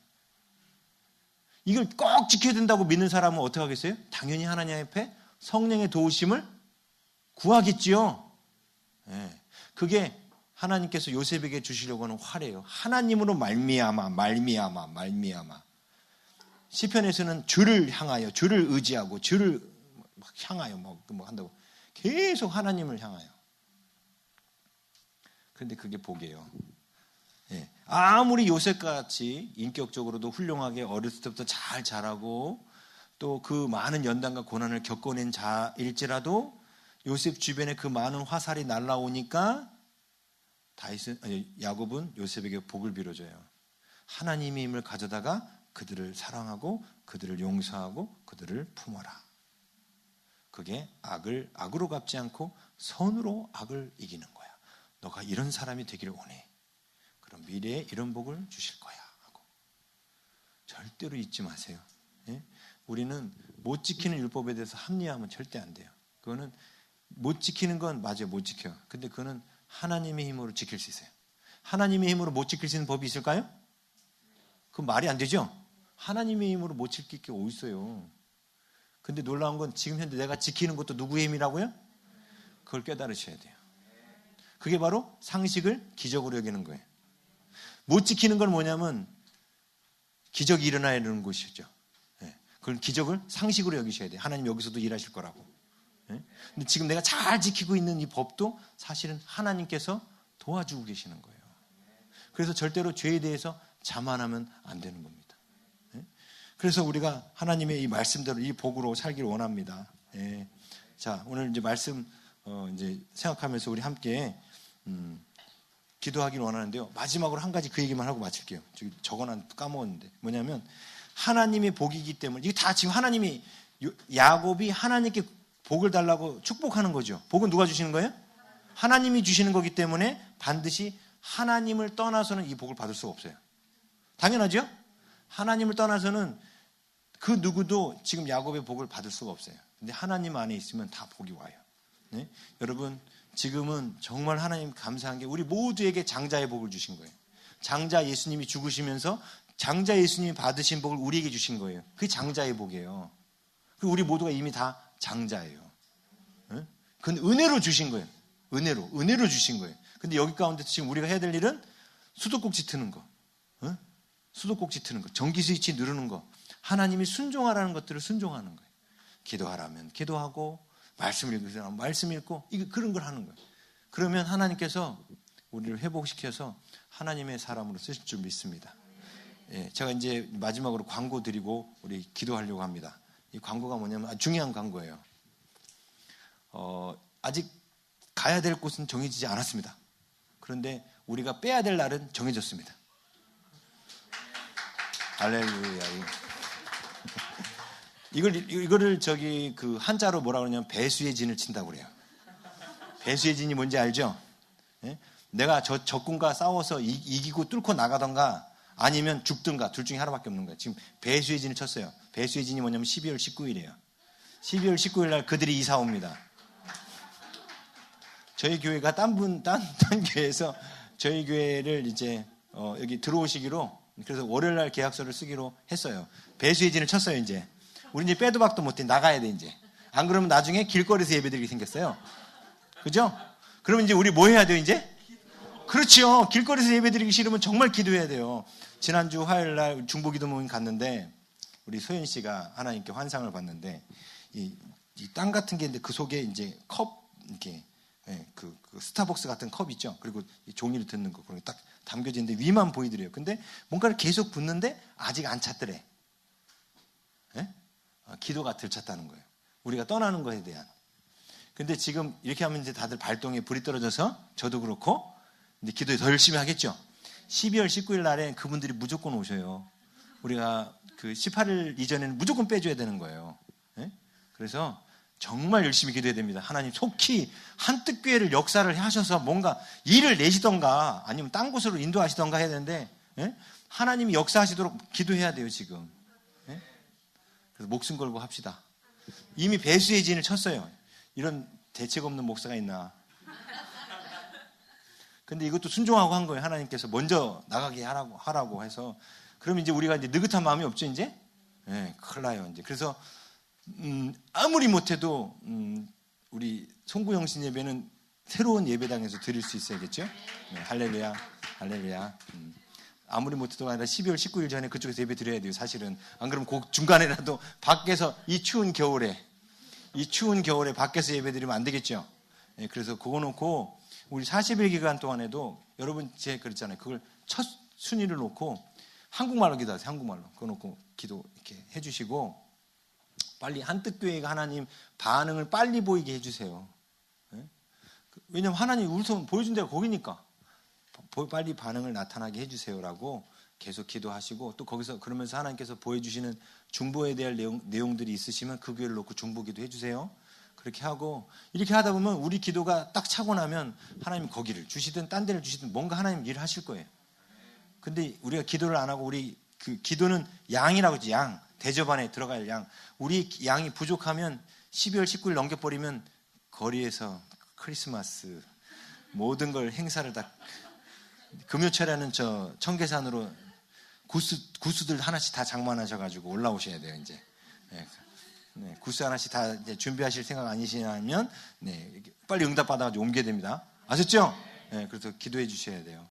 이걸 꼭 지켜야 된다고 믿는 사람은 어떻게 하겠어요? 당연히 하나님 앞에 성령의 도우심을 구하겠지요. 네. 그게 하나님께서 요셉에게 주시려고 하는 화래요. 하나님으로 말미암아. 시편에서는 주를 향하여, 주를 의지하고, 주를 향하여 뭐 한다고. 계속 하나님을 향하여. 그런데 그게 복이에요. 예. 아무리 요셉같이 인격적으로도 훌륭하게 어렸을 때부터 잘 자라고 또 그 많은 연단과 고난을 겪어낸 자일지라도 요셉 주변에 그 많은 화살이 날라오니까 야곱은 요셉에게 복을 빌어줘요. 하나님의 힘을 가져다가 그들을 사랑하고 그들을 용서하고 그들을 품어라. 그게 악으로 갚지 않고 선으로 악을 이기는 거야. 너가 이런 사람이 되기를 원해. 그럼 미래에 이런 복을 주실 거야 하고. 절대로 잊지 마세요. 예? 우리는 못 지키는 율법에 대해서 합리화하면 절대 안 돼요. 그거는 못 지키는 건 맞아요. 못 지켜요. 근데 그거는 하나님의 힘으로 지킬 수 있어요. 하나님의 힘으로 못 지킬 수 있는 법이 있을까요? 그건 말이 안 되죠. 하나님의 힘으로 못 지킬 게 어디 있어요. 근데 놀라운 건 지금 현재 내가 지키는 것도 누구의 힘이라고요? 그걸 깨달으셔야 돼요. 그게 바로 상식을 기적으로 여기는 거예요. 못 지키는 건 뭐냐면 기적이 일어나야 되는 곳이죠. 그걸 기적을 상식으로 여기셔야 돼요. 하나님 여기서도 일하실 거라고. 근데 지금 내가 잘 지키고 있는 이 법도 사실은 하나님께서 도와주고 계시는 거예요. 그래서 절대로 죄에 대해서 자만하면 안 되는 겁니다. 그래서 우리가 하나님의 이 말씀대로 이 복으로 살기를 원합니다. 자, 오늘 이제 말씀 이제 생각하면서 우리 함께 기도하기를 원하는데요. 마지막으로 한 가지 그 얘기만 하고 마칠게요. 저기 적어놨 까먹었는데 뭐냐면 하나님의 복이기 때문에 이게 다 지금 하나님이 야곱이 하나님께 복을 달라고 축복하는 거죠. 복은 누가 주시는 거예요? 하나님이 주시는 거기 때문에 반드시 하나님을 떠나서는 이 복을 받을 수가 없어요. 당연하죠? 하나님을 떠나서는 그 누구도 지금 야곱의 복을 받을 수가 없어요. 근데 하나님 안에 있으면 다 복이 와요. 네? 여러분 지금은 정말 하나님 감사한 게 우리 모두에게 장자의 복을 주신 거예요. 장자 예수님이 죽으시면서 장자 예수님이 받으신 복을 우리에게 주신 거예요. 그게 장자의 복이에요. 우리 모두가 이미 다 장자예요. 그건 은혜로 주신 거예요. 은혜로 주신 거예요. 근데 여기 가운데 지금 우리가 해야 될 일은 수도꼭지 트는 거, 수도꼭지 트는 거, 전기 스위치 누르는 거, 하나님이 순종하라는 것들을 순종하는 거예요. 기도하라면 기도하고, 말씀 읽으라면 말씀 읽고, 그런 걸 하는 거예요. 그러면 하나님께서 우리를 회복시켜서 하나님의 사람으로 쓰실 줄 믿습니다. 예, 제가 이제 마지막으로 광고 드리고 우리 기도하려고 합니다. 이 광고가 뭐냐면 아주 중요한 광고예요. 아직 가야 될 곳은 정해지지 않았습니다. 그런데 우리가 빼야 될 날은 정해졌습니다. 할렐루야. 이거를 그 한자로 뭐라 그러냐면 배수의 진을 친다고 그래요. 배수의 진이 뭔지 알죠? 예? 내가 저 적군과 싸워서 이기고 뚫고 나가던가 아니면 죽든가 둘 중에 하나밖에 없는 거예요. 지금 배수의 진을 쳤어요. 배수의 진이 뭐냐면 12월 19일이에요. 12월 19일 날 그들이 이사 옵니다. 저희 교회가 딴 교회에서 저희 교회를 이제 여기 들어오시기로 그래서 월요일 날 계약서를 쓰기로 했어요. 배수의 진을 쳤어요. 이제 우리 이제 빼도 박도 못해 나가야 돼 이제. 안 그러면 나중에 길거리에서 예배드리게 생겼어요. 그죠? 그러면 이제 우리 뭐 해야 돼요 이제? 그렇죠. 길거리에서 예배드리기 싫으면 정말 기도해야 돼요. 지난주 화요일 날 중보기도 모임 갔는데 우리 소연 씨가 하나님께 환상을 봤는데 이 땅 같은 게 있는데 그 속에 이제 컵 이렇게 그 스타벅스 같은 컵 있죠. 그리고 종이를 듣는 거 그런 게 딱 담겨져 있는데 위만 보이더래요. 근데 뭔가를 계속 붓는데 아직 안 찼더래. 예? 기도가 들찼다는 거예요. 우리가 떠나는 거에 대한. 근데 지금 이렇게 하면 이제 다들 발동에 불이 떨어져서 저도 그렇고 이제 기도에 더 열심히 하겠죠. 12월 19일 날에 그분들이 무조건 오셔요. 우리가 그 18일 이전에는 무조건 빼줘야 되는 거예요. 예? 그래서 정말 열심히 기도해야 됩니다. 하나님 속히 한뜻교회를 역사를 하셔서 뭔가 일을 내시던가 아니면 딴 곳으로 인도하시던가 해야 되는데 예? 하나님이 역사하시도록 기도해야 돼요 지금. 예? 그래서 목숨 걸고 합시다. 이미 배수의 진을 쳤어요. 이런 대책 없는 목사가 있나. 근데 이것도 순종하고 한 거예요. 하나님께서 먼저 나가게 하라고 해서. 그럼 이제 우리가 이제 느긋한 마음이 없죠, 이제? 예, 큰일 나요, 이제. 그래서, 아무리 못해도, 우리 송구영신 예배는 새로운 예배당에서 드릴 수 있어야겠죠? 네, 할렐루야, 할렐루야. 아무리 못해도 아니라 12월 19일 전에 그쪽에서 예배 드려야 돼요, 사실은. 안 그러면 그 중간에라도 밖에서 이 추운 겨울에 밖에서 예배 드리면 안 되겠죠? 예, 그래서 그거 놓고, 우리 40일 기간 동안에도 여러분 제가 그랬잖아요. 그걸 첫 순위를 놓고 한국말로 기도하세요. 한국말로. 그거 놓고 기도 이렇게 해주시고 빨리 한뜻교회가 하나님 반응을 빨리 보이게 해주세요. 네? 왜냐하면 하나님 우선 보여준 데가 거기니까 빨리 반응을 나타나게 해주세요라고 계속 기도하시고 또 거기서 그러면서 하나님께서 보여주시는 중보에 대한 내용들이 있으시면 그 교회를 놓고 중보기도 해주세요. 그렇게 하고 이렇게 하다 보면 우리 기도가 딱 차고 나면 하나님 거기를 주시든 딴 데를 주시든 뭔가 하나님 일을 하실 거예요. 근데 우리가 기도를 안 하고 우리 그 기도는 양이라고 하지. 양. 대접 안에 들어갈 양. 우리 양이 부족하면 12월 19일 넘겨버리면 거리에서 크리스마스 모든 걸 행사를 다 금요철에는 저 청계산으로 구스들 하나씩 다 장만하셔가지고 올라오셔야 돼요 이제. 네, 구스 하나씩 다 이제 준비하실 생각 아니시냐면 네, 빨리 응답 받아가지고 옮겨야 됩니다. 아셨죠? 네, 그래서 기도해 주셔야 돼요.